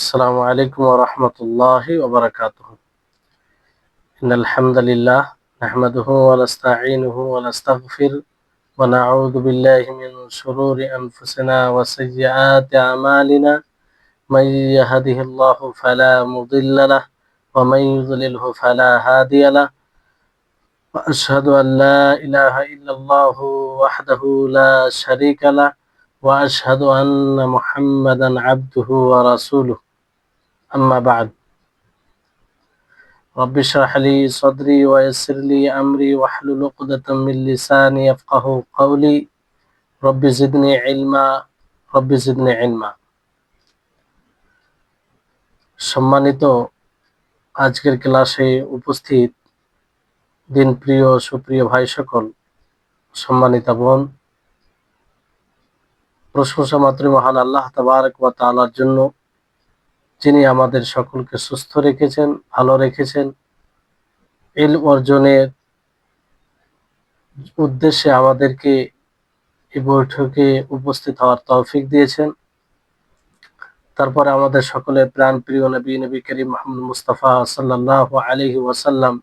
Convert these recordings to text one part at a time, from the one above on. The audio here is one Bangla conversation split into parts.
আসসালামু আলাইকুম ওয়া রাহমাতুল্লাহি ওয়া বারাকাতুহু। ইন্নাল হামদালিল্লাহ নাহমাদুহু ওয়া নাস্তাঈনুহু ওয়া নাস্তাগফির ওয়া নাউযু বিল্লাহি মিন শুরুরি আনফুসিনা ওয়া সাইয়্যাতি আমালিনা। মান ইয়াহদিহিল্লাহু ফালা মুদিল্লা লাহু ওয়া মান ইউদ্লিলহু ফালা হাদিয়া লাহু। ওয়া আশহাদু আন লা ইলাহা ইল্লাল্লাহু ওয়াহদাহু লা শারীকা লাহু ওয়া আশহাদু আন্না মুহাম্মাদান আবদুহু ওয়া রাসূলুহু। আম্মা বা'দ। رب اشرح لي صدري ويسر لي أمري واحلل عقدة من لساني يفقهوا قولي رب زدني علما رب زدني علما। সম্মানিত আজকের ক্লাসে উপস্থিত দিনপ্রিয় সুপ্রিয় ভাই সকল, সম্মানিতা বোন, প্রশংসা মাত্র মহান আল্লাহ তাবারক ওয়া তাআলার জন্য, যিনি আমাদের সকলকে সুস্থ রেখেছেন, ভালো রেখেছেন, ইলম অর্জনের উদ্দেশ্যে আমাদেরকে এই বৈঠকে উপস্থিত হওয়ার তৌফিক দিয়েছেন। তারপরে আমাদের সকলের প্রাণ প্রিয় নবী করিম মুহাম্মদ মুস্তাফা সাল্লাল্লাহু আলাইহি ওয়াসাল্লাম,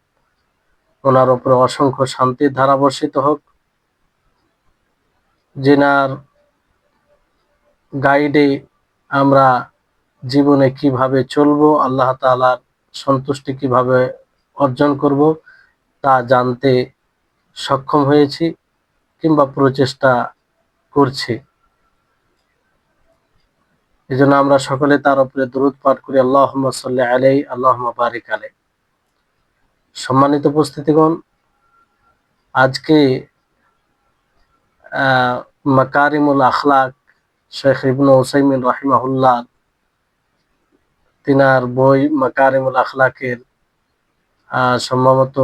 ওনার উপরে অসংখ্য শান্তির ধারা বর্ষিত হোক। যিনার গাইডে আমরা জীবনে কিভাবে চলবো, আল্লাহ তাআলার সন্তুষ্টি কিভাবে অর্জন করব, তা জানতে সক্ষম হয়েছি কিংবা প্রচেষ্টা করছি। এজন্য আমরা সকলে তার উপরে দরুদ পাঠ করি, আল্লাহুম্মা সাল্লি আলাইহি আল্লাহুম্মা বারিক আলাইহি। সম্মানিত উপস্থিতিগণ, আজকে মাকারিমুল আখলাক শেখ ইবনে উসাইমিন রাহিমাহুল্লাহ, তিনার বই মাকারিমুল আখলাকের সম্ভবত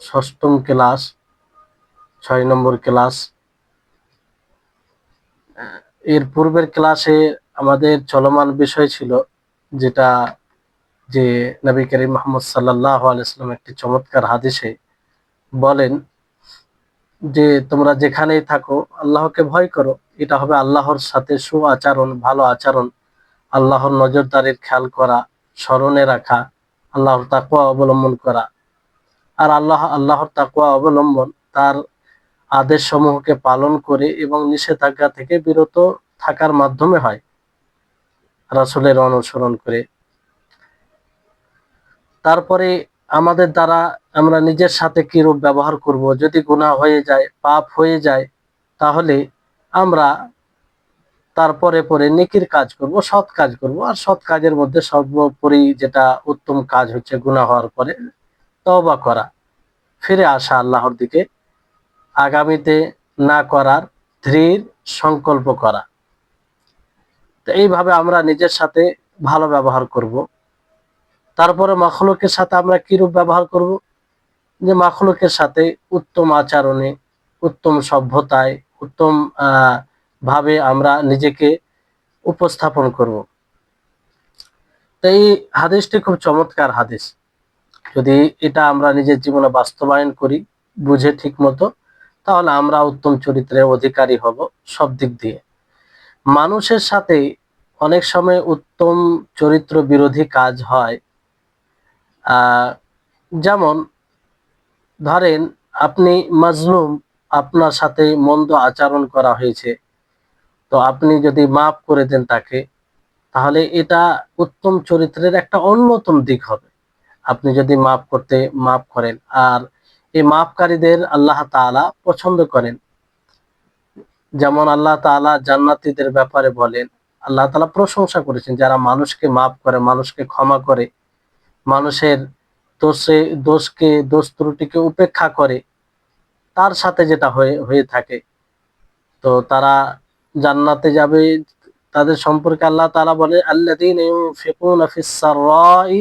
6ম ক্লাস, 6 নম্বর ক্লাস। এর পূর্বের ক্লাসে আমাদের চলমান বিষয় ছিল যেটা, যে নবী করিম মুহাম্মদ সাল্লাল্লাহু আলাইহি ওয়াসাল্লাম একটি চমৎকার হাদিসে বলেন যে তোমরা যেখানেই থাকো আল্লাহকে ভয় করো। এটা হবে আল্লাহর সাথে সুআচরণ, ভালো আচরণ, আল্লাহর নজরদারির খেয়াল করা, স্মরণে রাখা, আল্লাহর তাকওয়া অবলম্বন করা। আর আল্লাহর তাকওয়া অবলম্বন তার আদেশ সমূহকে পালন করে এবং নিষেধাজ্ঞা থেকে বিরত থাকার মাধ্যমে হয়, রাসূলের অনুসরণ করে। তারপরে আমাদের দ্বারা আমরা নিজের সাথে কিরূপ ব্যবহার করব, যদি গুনাহ হয়ে যায়, পাপ হয়ে যায়, তাহলে আমরা তারপরে পরে নেকির কাজ করব, সৎ কাজ করব। আর সৎ কাজের মধ্যে সর্বোপরি যেটা উত্তম কাজ হচ্ছে গুনাহ হওয়ার পরে তওবা করা, ফিরে আসা আল্লাহর দিকে, আগামীতে না করার দৃঢ় সংকল্প করা। তো এইভাবে আমরা নিজের সাথে ভালো ব্যবহার করব। তারপরে মাখলুকের সাথে আমরা কিরূপ ব্যবহার করব, যে মাখলুকের সাথে উত্তম আচরণে, উত্তম সভ্যতায়, উত্তম ভাবে আমরা নিজেকে উপস্থাপন করব। তো এই হাদিসটি খুব চমৎকার হাদিস। যদি এটা আমরা নিজের জীবনে বাস্তবায়ন করি, বুঝে ঠিক মতো, তাহলে আমরা উত্তম চরিত্রের অধিকারী হব সব দিক দিয়ে। মানুষের সাথে অনেক সময় উত্তম চরিত্র বিরোধী কাজ হয়। যেমন ধরেন আপনি মাজলুম, আপনার সাথে মন্দ আচরণ করা হয়েছে, তো আপনি যদি মাফ করে দেন তাকে, তাহলে এটা উত্তম চরিত্রের একটা অন্যতম দিক হবে। আপনি যদি মাফ করেন, আর এই মাফকারীদের আল্লাহ তাআলা পছন্দ করেন। যেমন আল্লাহ তাআলা জান্নাতীদের ব্যাপারে বলেন, আল্লাহ তাআলা প্রশংসা করেছেন যারা মানুষকে মাফ করে, মানুষকে ক্ষমা করে, মানুষের দোষ ত্রুটিকে উপেক্ষা করে, তার সাথে যেটা হয়ে থাকে, তো তারা জান্নাতে যাবে। তাদের সম্পর্কে আল্লাহ তাআলা বলে, আল্লাযীনা ইউনফিকুনা ফিস সাররাই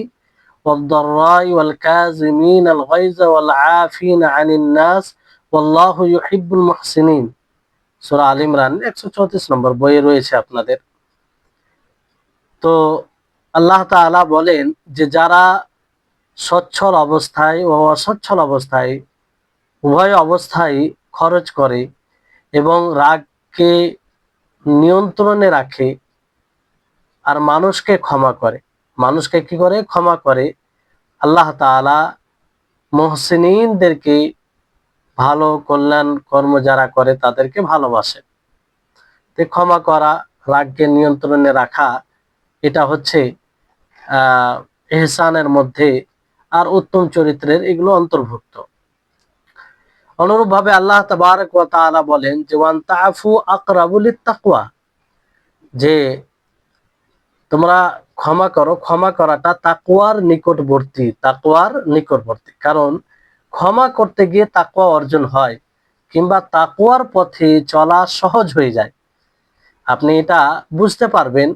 ওয়াদ দাররাই ওয়াল কাযিমিনাল গায়যা ওয়াল আফিনা আনিন নাস ওয়াল্লাহু ইউহিব্বুল মুহসিনিন। সূরা আল ইমরান 134 নম্বর বইয়ে রয়েছে আপনাদের। তো আল্লাহ তাআলা বলেন যে যারা সচ্ছল অবস্থায় ও অসচ্ছল অবস্থায়, উভয় অবস্থায় খরচ করে এবং রাগকে নিয়ন্ত্রণে রাখে, আর মানুষকে ক্ষমা করে। মানুষকে কি করে? ক্ষমা করে। আল্লাহ তাআলা মুহসিনিনদেরকে, ভালো কল্যাণ কর্ম যারা করে তাদেরকে ভালোবাসে। তো ক্ষমা করা, রাগকে নিয়ন্ত্রণে রাখা, এটা হচ্ছে ইহসানের মধ্যে আর উত্তম চরিত্রের এগুলো অন্তর্ভুক্ত। অনুরূপভাবে আল্লাহ তাবারক ওয়া তাআলা বলেন যে ওয়ান তাআফু আকরাবু লিত্তাকওয়া, যে তোমরা ক্ষমা করো, ক্ষমা করাটা তাকওয়ার নিকটবর্তী, তাকওয়ার নিকটবর্তী। কারণ ক্ষমা করতে গিয়ে তাকওয়া অর্জন হয়, কিংবা তাকওয়ার পথে চলা সহজ হয়ে যায়। আপনি এটা বুঝতে পারবেন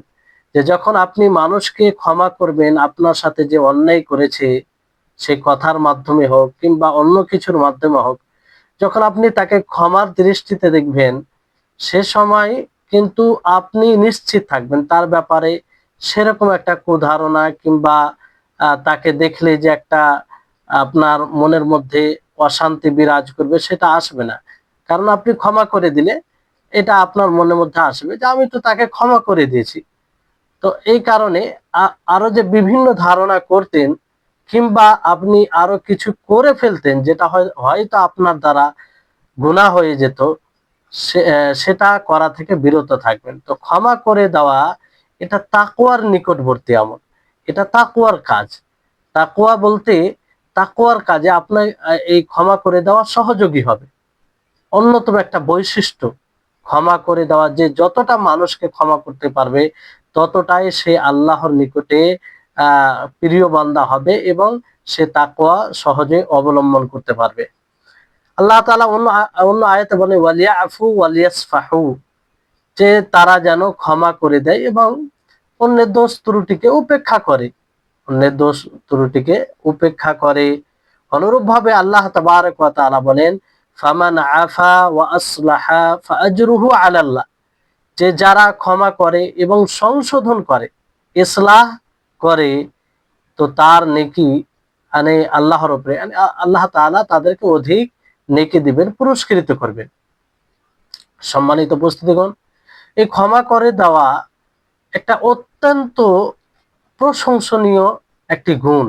যে যখন আপনি মানুষকে ক্ষমা করবেন, আপনার সাথে যে অন্যায় করেছে, সে কথার মাধ্যমে হোক কিংবা অন্য কিছুর মাধ্যমে হোক, যখন আপনি তাকে ক্ষমার দৃষ্টিতে দেখবেন, সে সময় কিন্তু আপনি নিশ্চিত থাকবেন তার ব্যাপারে সেরকম একটা কুধারণা কিংবা তাকে দেখলে যে একটা আপনার মনের মধ্যে অশান্তি বিরাজ করবে, সেটা আসবে না। কারণ আপনি ক্ষমা করে দিলে এটা আপনার মনের মধ্যে আসবে যে আমি তো তাকে ক্ষমা করে দিয়েছি। তো এই কারণে আরো যে বিভিন্ন ধারণা করতেন কিংবা আপনি আরো কিছু করে ফেলতেন যেটা হয়তো আপনার দ্বারা গুনাহ হয়ে যেত, সেটা করা থেকে বিরত থাকবেন। তো ক্ষমা করে দেওয়া, এটা তাকওয়ার নিকটবর্তী আমল, এটা তাকওয়ার কাজ। তাকওয়া বলতে তাকওয়ার কাজে আপনার এই ক্ষমা করে দেওয়া সহযোগী হবে। অন্যতম একটা বৈশিষ্ট্য ক্ষমা করে দেওয়া, যে যতটা মানুষকে ক্ষমা করতে পারবে ততটাই সে আল্লাহর নিকটে প্রিয় বান্দা হবে এবং সে তাকওয়া সহজে অবলম্বন করতে পারবে। আল্লাহ তাআলা অন্য আয়াতে বলে ওয়ালিয়াফু ওয়ালিয়াসফাহু, যে তারা যেন ক্ষমা করে দেয় এবং অন্যের দোষ ত্রুটিকে উপেক্ষা করে, অন্যের দোষ ত্রুটিকে উপেক্ষা করে। অনুরূপভাবে আল্লাহ তাবারক ওয়া তাআলা বলেন ফামান আফা ওয়া আসলাহা ফাআজরুহু আলাল্লাহ, যে যারা ক্ষমা করে এবং সংশোধন করে, ইসলাহ করে, তো তার নেকি আল্লাহর উপরে, আল্লাহ তাআলা তাদেরকে অধিক নেকি দিবেন, পুরস্কৃত করবেন। সম্মানিত উপস্থিতিগণ, এই ক্ষমা করে দেওয়া একটা অত্যন্ত প্রশংসনীয় একটি গুণ,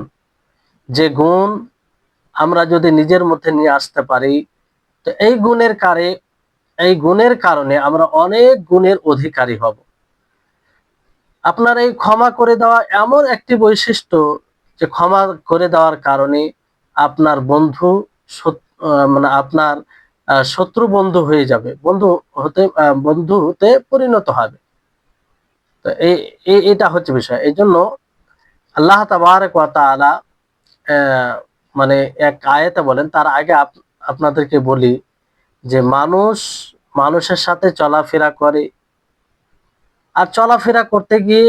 যে গুণ আমরা যদি নিজের মধ্যে নিয়ে আসতে পারি, তো এই গুণের কারণে আমরা অনেক গুণের অধিকারী হব। আপনার এই ক্ষমা করে দেওয়া এমন একটি বৈশিষ্ট্য, যে ক্ষমা করে দেওয়ার কারণে আপনার বন্ধু মানে আপনার শত্রু বন্ধু হয়ে যাবে, বন্ধুতে পরিণত হবে। তো এটা হচ্ছে বিষয়। এই জন্য আল্লাহ তাবারক ওয়া তাআলা মানে এক আয়াতে বলেন, তার আগে আপনাদেরকে বলি যে মানুষের সাথে চলাফেরা করে, আর চলাফেরা করতে গিয়ে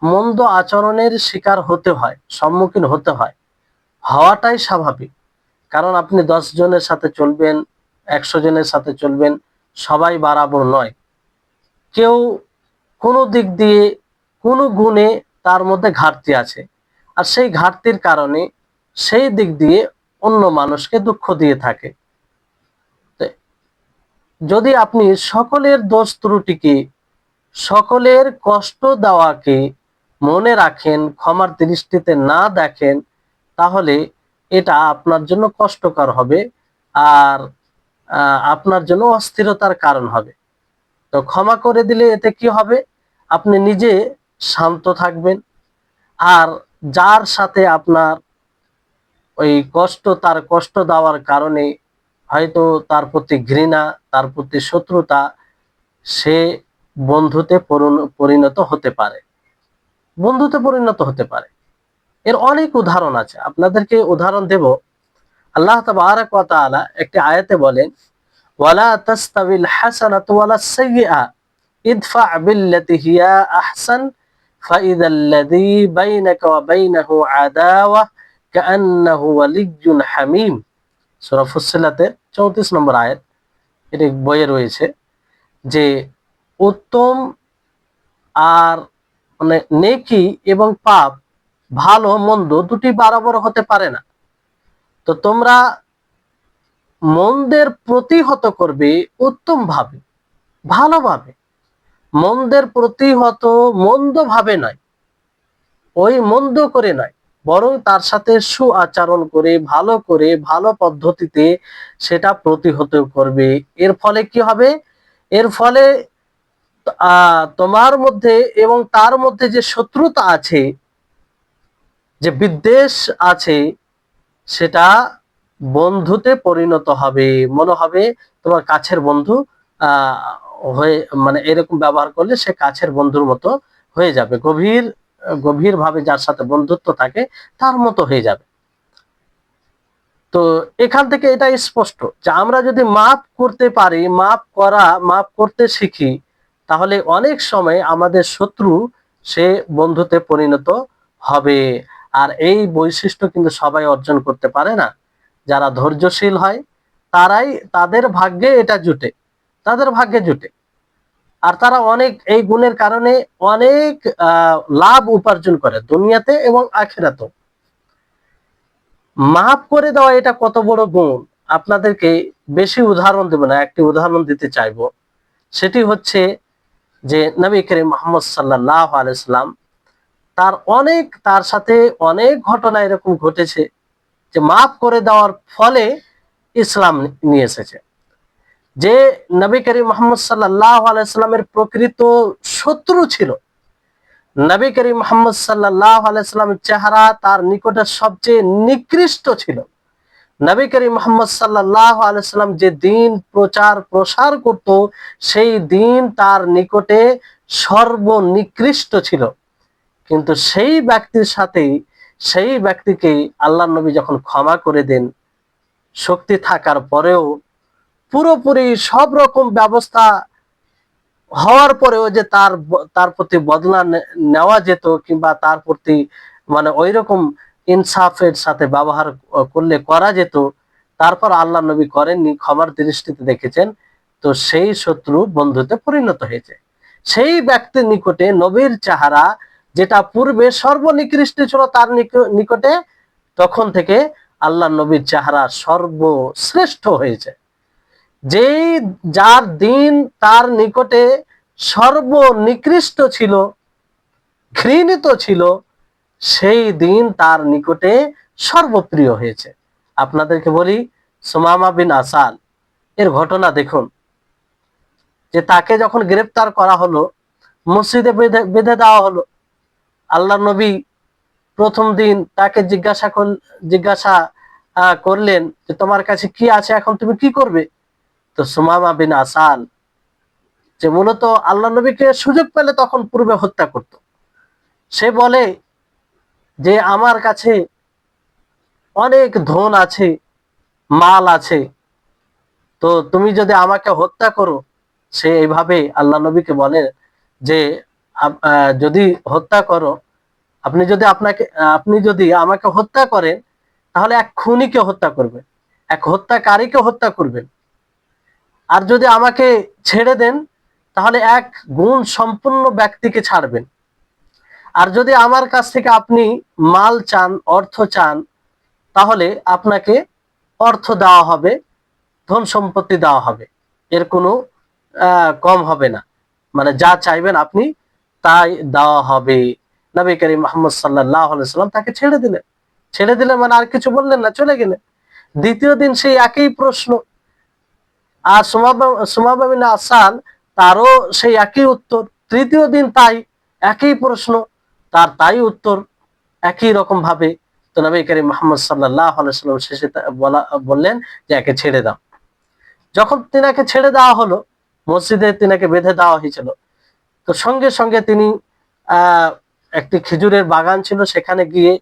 মন্দ আচরণের শিকার হতে হয়, সম্মুখীন হতে হয়, হওয়াটাই স্বাভাবিক। কারণ আপনি 10 জনের সাথে চলবেন, 100 জনের সাথে চলবেন, সবাই বরাবর নয়। কেউ কোনো দিক দিয়ে, কোনো গুণে তার মধ্যে ঘাটতি আছে, আর সেই ঘাটতির কারণে সেই দিক দিয়ে অন্য মানুষকে দুঃখ দিয়ে থাকে। যদি আপনি সকলের দোষ ত্রুটিকে, সকলের কষ্ট দেওয়াকে মনে রাখেন, ক্ষমার দৃষ্টিতে না দেখেন, তাহলে এটা আপনার জন্য কষ্টকর হবে, আর আপনার জন্য অস্থিরতার কারণ হবে। তো ক্ষমা করে দিলে এতে কি হবে? আপনি নিজে শান্ত থাকবেন, আর যার সাথে আপনার ওই তার কষ্ট দেওয়ার কারণে হয়তো তার প্রতি ঘৃণা, তার প্রতি শত্রুতা, সে বন্ধুতে পরিণত হতে পারে, এর অনেক উদাহরণ আছে, আপনাদেরকে উদাহরণ দেব। আল্লাহ তাবারক ওয়া তাআলা একটি আয়াতে বলেন ওয়ালা তাস্তাবিল হাসানাতু ওয়ালাস সাইয়্যিআ ইদফা বিল্লাতি হিয়া আহসান ফাইযাল্লাযী বাইনাকা ওয়া বাইনাহু আদাওয়া কাআন্নাহু ওয়ালিয়্যুন হামীম। সূরা ফুসসিলাতের 34 নম্বর আয়াত, এটি বইয়ে রয়েছে, যে উত্তম আর মানে নেকি এবং পাপ, ভালো মন্দ দুটি বরাবর হতে পারে না। তো তোমরা মন্দের প্রতিহত করবে উত্তম ভাবে, ভালোভাবে, মন্দের প্রতিহত মন্দ ভাবে নয়, ওই মন্দ করে নয়, বরং তার সাথে সুআচরণ করে ভালো পদ্ধতিতে সেটা প্রতিহত করবে। এর ফলে কি হবে? এর ফলে তোমার মধ্যে এবং তার মধ্যে যে শত্রুতা আছে, যে বিদ্বেষ আছে, সেটা বন্ধুতে পরিণত হবে। মনে হবে তোমার কাছের বন্ধু আহ হয়ে, মানে এরকম ব্যবহার করলে সে কাছের বন্ধুর মতো হয়ে যাবে, গভীর ভাবে যার সাথে বন্ধুত্ব থাকে তার মতো হয়ে যাবে। তো এখান থেকে এটা স্পষ্ট যে আমরা যদি মাফ করতে পারি, মাফ করতে শিখি, তাহলে অনেক সময় আমাদের শত্রু সে বন্ধুতে পরিণত হবে। আর এই বৈশিষ্ট্য কিন্তু সবাই অর্জন করতে পারে না। যারা ধৈর্যশীল হয় তাদের ভাগ্যে এটা জুটে, তাদের ভাগ্যে জুটে। আর তারা অনেক এই গুণের কারণে অনেক লাভ উপার্জন করে দুনিয়াতে এবং আখিরাতেও। মাফ করে দেওয়া এটা কত বড় গুণ, আপনাদেরকে বেশি উদাহরণ দেব না, একটি উদাহরণ দিতে চাইবো। সেটি হচ্ছে যে নবী করিম মুহাম্মদ সাল্লাল্লাহু আলাইহি সাল্লাম, তার সাথে অনেক ঘটনা এরকম ঘটেছে যে মাফ করে দেওয়ার ফলে ইসলাম নিয়ে এসেছে। যে নবী করিম মুহাম্মদ সাল্লাল্লাহু আলাইহি সাল্লামের প্রকৃত শত্রু ছিল, নবী করিম মুহাম্মদ সাল্লাল্লাহু আলাইহি সাল্লামের চেহারা তার নিকটে সবচেয়ে নিকৃষ্ট ছিল। নবী করিম মুহাম্মদ সাল্লাল্লাহু আলাইহি সাল্লাম যে দ্বীন প্রসার করত, সেই দ্বীন তার নিকটে সর্বনিকৃষ্ট ছিল। কিন্তু সেই ব্যক্তিকে আল্লাহর নবী যখন ক্ষমা করে দেন, শক্তি থাকার পরেও পুরোপুরি সব রকম ব্যবস্থা হওয়ার পরেও যে তার প্রতি বদলা নেওয়া যেত, কিংবা তার প্রতি মানে ওই রকম ইনসাফের সাথে ব্যবহার করলে করা যেত, তারপর আল্লাহ নবী করেননি, ক্ষমার দৃষ্টিতে দেখেছেন। তো সেই শত্রু বন্ধুতে পরিণত হয়েছে। সেই ব্যক্তির নিকটে নবীর চেহারা যেটা পূর্বে সর্বনিকৃষ্ট ছিল, তার নিকটে তখন থেকে আল্লাহ নবীর চেহারা সর্বশ্রেষ্ঠ হয়েছে। যার দিন তার নিকটে সর্বনিকৃষ্ট ছিল, ঘৃণিত ছিল, সেই দিন তার নিকটে সর্বপ্রিয় হয়েছে। আপনাদেরকে বলি, সুমামা বিন আসাল এর ঘটনা দেখুন। যে তাকে যখন গ্রেফতার করা হলো, মসজিদে বেঁধে দেওয়া হলো, আল্লাহ নবী প্রথম দিন তাকে জিজ্ঞাসা করলেন যে তোমার কাছে কি আছে, এখন তুমি কি করবে? তো সুমামা বিন আসাল, যে মূলত আল্লাহ নবীকে সুযোগ পেলে তখন পূর্বে হত্যা করত, সে বলে যে আমার কাছে অনেক ধন আছে, মাল আছে, তো তুমি যদি আমাকে হত্যা করো। সে এইভাবে আল্লাহ নবীকে বলে যে যদি হত্যা করো, আপনি যদি আমাকে হত্যা করেন, তাহলে এক খুনিকে হত্যা করবেন, এক হত্যাকারীকে হত্যা করবেন। আর যদি আমাকে ছেড়ে দেন, তাহলে এক গুণ সম্পন্ন ব্যক্তিকে ছাড়বেন। আর যদি আমার কাছ থেকে আপনি মাল চান, অর্থ চান, তাহলে আপনাকে অর্থ দেওয়া হবে, ধন সম্পত্তি দেওয়া হবে, এর কোনো কম হবে না। মানে যা চাইবেন আপনি তাই দেওয়া হবে। নবী করিম মুহাম্মদ সাল্লাল্লাহু আলাইহি সাল্লাম তাকে ছেড়ে দিলেন, মানে আর কিছু বললেন না, চলে গেলেন। দ্বিতীয় দিন সেই একই প্রশ্ন, আর সুমামা বিন আসাল, তারও সেই একই উত্তর। তৃতীয় দিন তাই, একই প্রশ্ন, তাই উত্তর একই রকম ভাবে। তো নবী করিম মুহাম্মদ সাল্লাল্লাহু আলাইহি সাল্লাম শেষে বললেন যে একে ছেড়ে দাও। যখন তিনাকে ছেড়ে দেওয়া হলো, মসজিদে তিনাকে বেঁধে দেওয়া হয়েছিল, তো সঙ্গে সঙ্গে তিনি একটি খেজুরের বাগান ছিল, সেখানে গিয়ে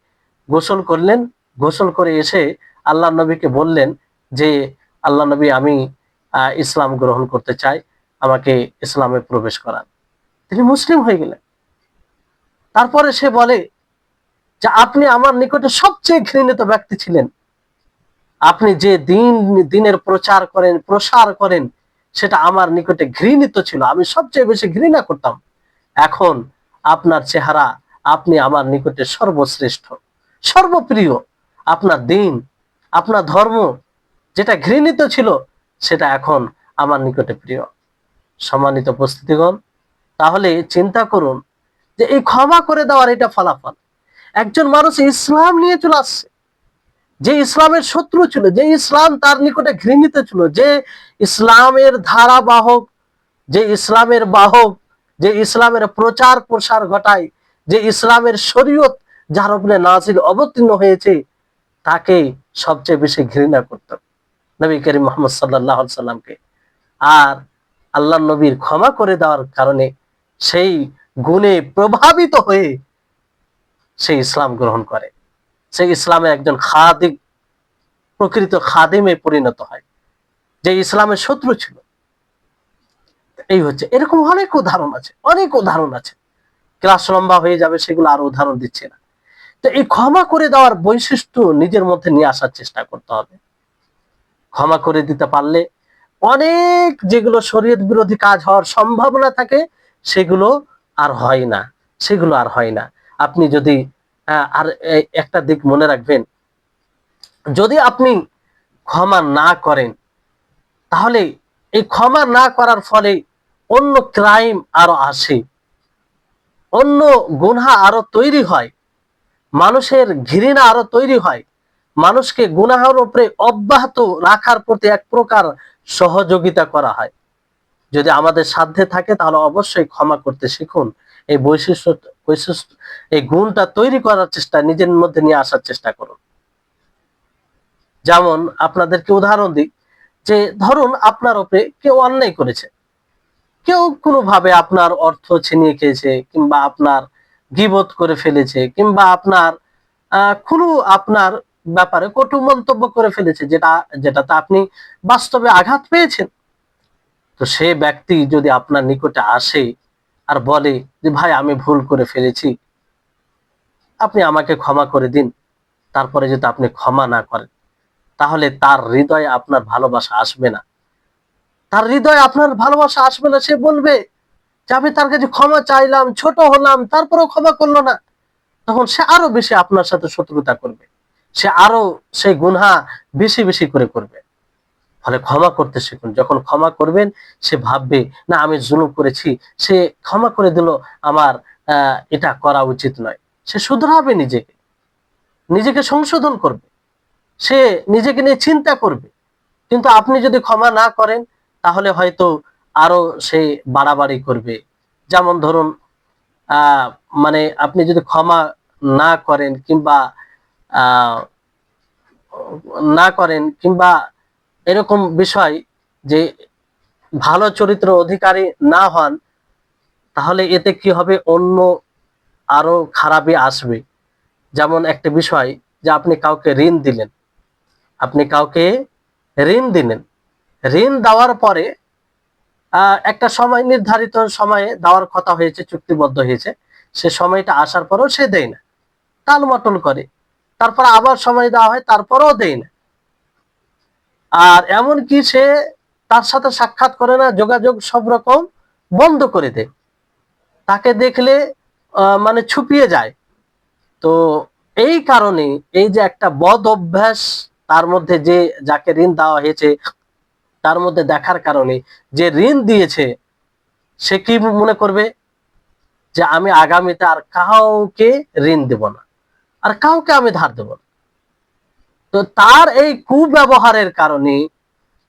গোসল করলেন। গোসল করে এসে আল্লাহ নবীকে বললেন যে আল্লাহ নবী, আমি ইসলাম গ্রহণ করতে চাই, আমাকে ইসলামে প্রবেশ করান। তিনি মুসলিম হয়ে গেলেন। তারপরে সে বলে যে আপনি আমার নিকটে সবচেয়ে ঘৃণিত ব্যক্তি ছিলেন, আপনি যে দিনের প্রসার করেন সেটা আমার নিকটে ঘৃণিত ছিল, আমি সবচেয়ে বেশি ঘৃণা করতাম। এখন আপনার চেহারা, আপনি আমার নিকটে সর্বশ্রেষ্ঠ, সর্বপ্রিয়। আপনার দিন, আপনার ধর্ম যেটা ঘৃণিত ছিল, সেটা এখন আমার নিকটে প্রিয়। সম্মানিত উপস্থিতিগণ, তাহলে চিন্তা করুন যে এই ক্ষমা করে দেওয়ার এটা ফলাফল। একজন মানুষ ইসলাম নিয়ে চলে আসছে, যে ইসলামের শত্রু ছিল, যে ইসলাম তার নিকটে ঘৃণিত ছিল, যে ইসলামের ধারাবাহক, যে ইসলামের বাহক, যে ইসলামের প্রচার প্রসার ঘটায়, যে ইসলামের শরীয়ত যার উপরে নাজিল অবতীর্ণ হয়েছে, তাকে সবচেয়ে বেশি ঘৃণা করত নবী করিম মুহাম্মদ সাল্লাল্লাহু আলাইহি সাল্লামকে। আর আল্লাহ নবীর ক্ষমা করে দেওয়ার কারণে সেই গুণে প্রভাবিত হয়ে সে ইসলাম গ্রহণ করে, সে ইসলামের একজন খাদিম, প্রকৃত খাদিমে পরিণত হয়, যে ইসলামের শত্রু ছিল। এই হচ্ছে, এরকম অনেক উদাহরণ আছে, অনেক উদাহরণ আছে, ক্লাস লম্বা হয়ে যাবে, সেগুলো আরো উদাহরণ দিচ্ছে না। তো এই ক্ষমা করে দেওয়ার বৈশিষ্ট্য নিজের মধ্যে নিয়ে আসার চেষ্টা করতে হবে। ক্ষমা করে দিতে পারলে অনেক যেগুলো শরীয়ত বিরোধী কাজ হওয়ার সম্ভাবনা থাকে সেগুলো আর হয় না, সেগুলো আর হয় না। আপনি যদি আর একটা দিক মনে রাখবেন, যদি আপনি ক্ষমা না করেন, তাহলে এই ক্ষমা না করার ফলে অন্য ক্রাইম আরো আসে, অন্য গুনাহ আরো তৈরি হয়, মানুষের ঘৃণা আরো তৈরি হয়, মানুষকে গুনাহের উপরে অব্যাহত রাখার প্রতি এক প্রকার সহযোগিতা করা হয়। যদি আমাদের সাধ্যে থাকে তাহলে অবশ্যই ক্ষমা করতে শিখুন। এই বৈশিষ্ট্য এই গুণটা তৈরি করার চেষ্টা, নিজের মধ্যে নিয়ে আসার চেষ্টা করুন। যেমন আপনাদেরকে উদাহরণ দিই, যে ধরুন আপনার উপরে কেউ অন্যায় করেছে, কেউ কোনোভাবে আপনার অর্থ ছিনিয়ে খেয়েছে, কিংবা আপনার গীবত করে ফেলেছে, কিংবা আপনার কোনো আপনার ব্যাপারে কটু মন্তব্য করে ফেলেছে, যেটাতে আপনি বাস্তবে আঘাত পেয়েছেন। তো সে ব্যক্তি যদি আপনার নিকটে আসে আর বলে যে ভাই আমি ভুল করে ফেলেছি, আপনি আমাকে ক্ষমা করে দিন, তারপরে যদি আপনি ক্ষমা না করেন, তাহলে তার হৃদয়ে আপনার ভালোবাসা আসবে না, তার হৃদয়ে আপনার ভালোবাসা আসবে না। সে বলবে যে আমি তার কাছে ক্ষমা চাইলাম, ছোট হলাম, তারপরেও ক্ষমা করলো না। তখন সে আরো বেশি আপনার সাথে শত্রুতা করবে, সে আরো সেই গুনাহ বেশি বেশি করে করবে। ফলে ক্ষমা করতে শিখুন। যখন ক্ষমা করবেন, সে ভাববে না আমি জুলুম করেছি, সে ক্ষমা করে দিল, আমার এটা করা উচিত নয়। সে শুধরাবে নিজেকে, নিজেকে সংশোধন করবে, সে নিজেকে নিয়ে চিন্তা করবে। কিন্তু আপনি যদি ক্ষমা না করেন, তাহলে হয়তো আরো সে বাড়াবাড়ি করবে। যেমন ধরুন আহ মানে আপনি যদি ক্ষমা না করেন, কিংবা আহ না করেন, কিংবা এরকম বিষয় যে ভালো চরিত্র অধিকারী না হন, তাহলে এতে কি হবে, অন্য আরো খারাপই আসবে। যেমন একটা বিষয়, যে আপনি কাউকে ঋণ দিলেন, আপনি কাউকে ঋণ দিলেন, ঋণ দেওয়ার পরে একটা সময়, নির্ধারিত সময়ে দেওয়ার কথা হয়েছে, চুক্তিবদ্ধ হয়েছে, সে সময়টা আসার পরেও সে দেয় না, টালমটল করে, তারপর আবার সময় দেওয়া হয়, তারপরেও দেয় না। আর এমন কি সে তার সাথে সাক্ষাৎ করে না, যোগাযোগ সব রকম বন্ধ করে দেয়, তাকে দেখলে মানে ছুপিয়ে যায়। তো এই কারণে, এই যে একটা বদ অভ্যাস তার মধ্যে, যে যাকে ঋণ দেওয়া হয়েছে তার মধ্যে দেখার কারণে, যে ঋণ দিয়েছে সে কি মনে করবে, যে আমি আগামীতে আর কাউকে ঋণ দেব না, আর কাউকে আমি ধার দেব না। তো তার এই কুব্যবহারের কারণে,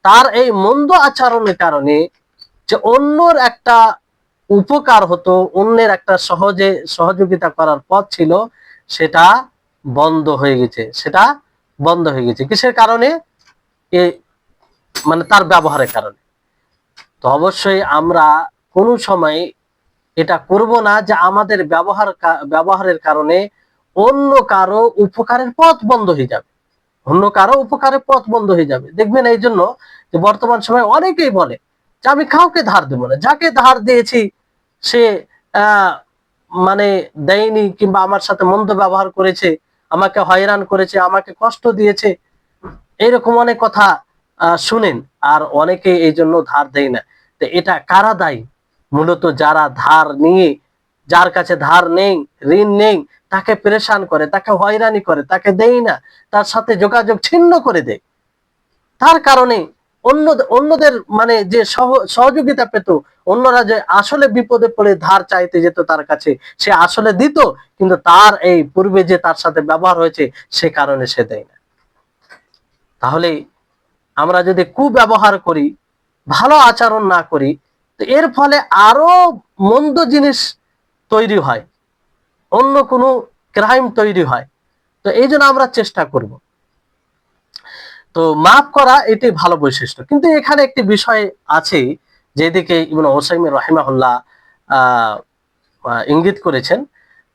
তার এই মন্দ আচরণের কারণে, যে অন্যর একটা উপকার হতো, অন্যের একটা সহজে সহযোগিতা করার পথ ছিল, সেটা বন্ধ হয়ে গেছে, সেটা বন্ধ হয়ে গেছে। কিসের কারণে? এই মানে তার ব্যবহারের কারণে। তো অবশ্যই আমরা কোনো সময় এটা করব না যে আমাদের ব্যবহারের কারণে অন্য কারো উপকারের পথ বন্ধ হয়ে যাবে, অন্য কারো উপকারের পথ বন্ধ হয়ে যাবে। দেখবেন এই জন্য যে বর্তমান সময় অনেকেই বলে যে আমি কাউকে ধার দেবো না, যাকে ধার দিয়েছি সে আহ মানে দেয়নি, কিংবা আমার সাথে মন্দ ব্যবহার করেছে, আমাকে হয়রান করেছে, আমাকে কষ্ট দিয়েছে, এইরকম অনেক কথা শুনেন। আর অনেকে এই জন্য ধার দেয় না। তো এটা কারা দায়ী? মূলত যারা ধার নিয়ে, যার কাছে ধার নেই, ঋণ নেই, তাকে পেরেশান করে, তাকে হয়রানি করে, তাকে দেয় না, তার সাথে যোগাযোগ ছিন্ন করে দেয়। তার কারণে অন্যদের মানে যে সহযোগিতা পেত, অন্যরা যে আসলে বিপদে পড়ে ধার চাইতে যেত তার কাছে, সে আসলে দিত, কিন্তু তার এই পূর্বে যে তার সাথে ব্যবহার হয়েছে সে কারণে সে দেয় না। তাহলে আমরা যদি কুব্যবহার করি, ভালো আচরণ না করি, তো এর ফলে আরো মন্দ জিনিস তৈরি হয়, অন্য কোনো ক্রাইম তৈরি হয়। তো এই জন্য আমরা চেষ্টা করব। তো মাফ করা এটি ভালো বৈশিষ্ট্য, কিন্তু এখানে একটি বিষয় আছে যেদিকে ইবনে উসাইমিন রাহিমাহুল্লাহ ইঙ্গিত করেছেন,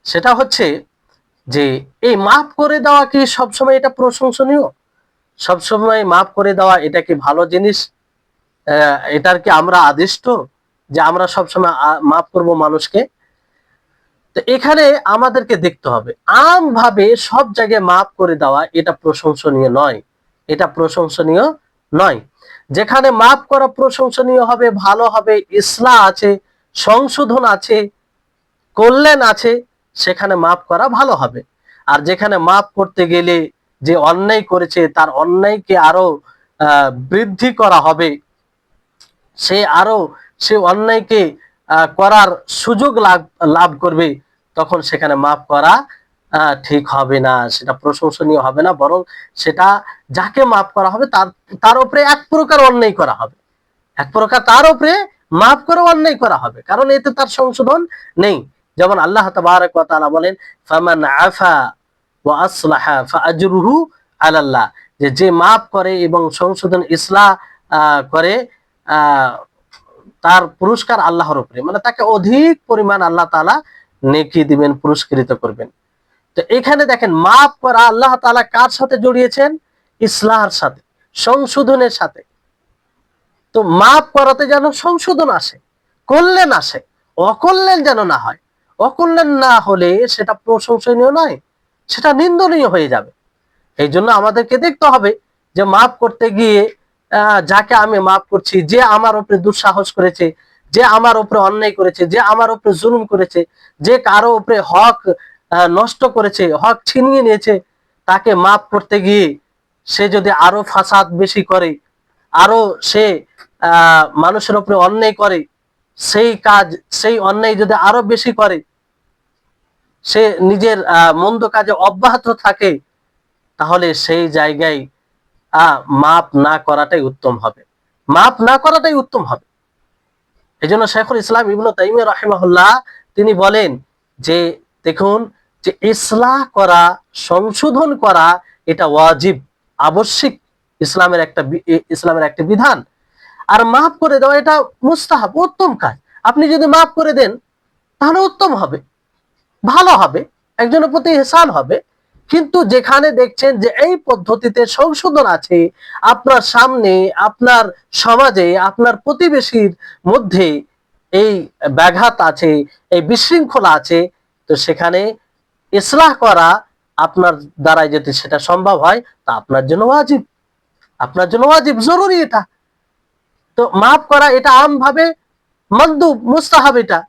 সেটা হচ্ছে যে এই মাফ করে দেওয়া কি সবসময় এটা প্রশংসনীয়? সবসময় মাফ করে দেওয়া এটা কি ভালো জিনিস? এটার কি আমরা আদিষ্ট যে আমরা সবসময় মাফ করব মানুষকে? তো এখানে আমাদেরকে দেখতে হবে, আমভাবে সব জায়গায় মাফ করে দেওয়া এটা প্রশংসনীয় নয়, এটা প্রশংসনীয় নয়। যেখানে মাফ করা প্রশংসনীয় হবে, ভালো হবে, ইসলাহ আছে, সংশোধন আছে, কল্যাণ আছে, সেখানে মাফ করা ভালো হবে। আর যেখানে মাফ করতে গেলে যে অন্যায় করেছে তার অন্যায়কে আরো বৃদ্ধি করা হবে, সে অন্যায়কে করার সুযোগ লাভ করবে, তখন সেখানে মাফ করা ঠিক হবে না, সেটা প্রশংসনীয় হবে না, বরং সেটা যাকে মাফ করা হবে তার উপরে এক প্রকার অন্যায় করা হবে, এক প্রকার তার উপরে মাফ করে অন্যায় করা হবে, কারণ এতে তার সংশোধন নেই। যেমন আল্লাহ তাবারক ওয়া তাআলা বলেন, ফামান আফা ওয়া আসলাহা ফাআজরুহু আলাল্লাহ, যে মাফ করে এবং সংশোধন ইসলাহ করে তার পুরস্কার আল্লাহর উপরে, মানে তাকে অধিক পরিমাণ আল্লাহ তাআলা নেকি দিবেন, পুরস্কৃত করবেন। তো এখানে দেখেন, মাফ করা আল্লাহ তাআলা কার সাথে জড়িয়েছেন? ইসলাহের সাথে, সংশোধনের সাথে। তো মাফ করাতে যেন সংশোধন আসে, কল্যাণ আসে, অকল্যাণ যেন না হয়। অকল্যাণ না হলে সেটা প্রশংসনীয় নয়, সেটা নিন্দনীয় হয়ে যাবে। এই জন্য আমাদেরকে দেখতে হবে যে মাফ করতে গিয়ে যাকে আমি মাফ করছি, যে আমার উপরে দুঃসাহস করেছে, যে আমার উপরে অন্যায় করেছে, যে আমার উপরে জুলুম করেছে, যে কারো উপরে হক নষ্ট করেছে, হক ছিনিয়ে নিয়েছে, তাকে মাফ করতে গিয়ে সে যদি আরো ফাসাদ বেশি করে, আরো সে মানুষের উপরে অন্যায় করে, সেই অন্যায় যদি আরো বেশি করে, সে নিজের মন্দ কাজে অব্যাহত থাকে, তাহলে সেই জায়গায় মাপ না করাটাই উত্তম হবে, মাপ না করাটাই উত্তম হবে। এই জন্য শেখুল ইসলাম ইবনে তাইমিয়া রাহিমাহুল্লাহ তিনি বলেন যে দেখুন, যে ইসলাহ করা, সংশোধন করা এটা ওয়াজিব, আবশ্যিক, ইসলামের একটা বিধান। আর মাফ করে দেওয়া এটা মুস্তাহাব, উত্তম কাজ। আপনি যদি মাফ করে দেন তাহলে উত্তম হবে, ভালো হবে, একজনের প্রতি ইহসান হবে। কিন্তু যেখানে দেখছেন যে এই পদ্ধতিতে সংশোধন আছে, আপনার সামনে, আপনার সমাজে, আপনার প্রতিবেশীর মধ্যে এই ব্যাঘাত আছে, এই বিশৃঙ্খলা আছে, তো সেখানে ইসলাহ করা আপনার দ্বারাই যদি সেটা সম্ভব হয় তা আপনার জন্য ওয়াজিব, আপনার জন্য ওয়াজিব, জরুরি এটা। তো মাফ করা এটা আমভাবে মানদুব, মুস্তাহাব এটা।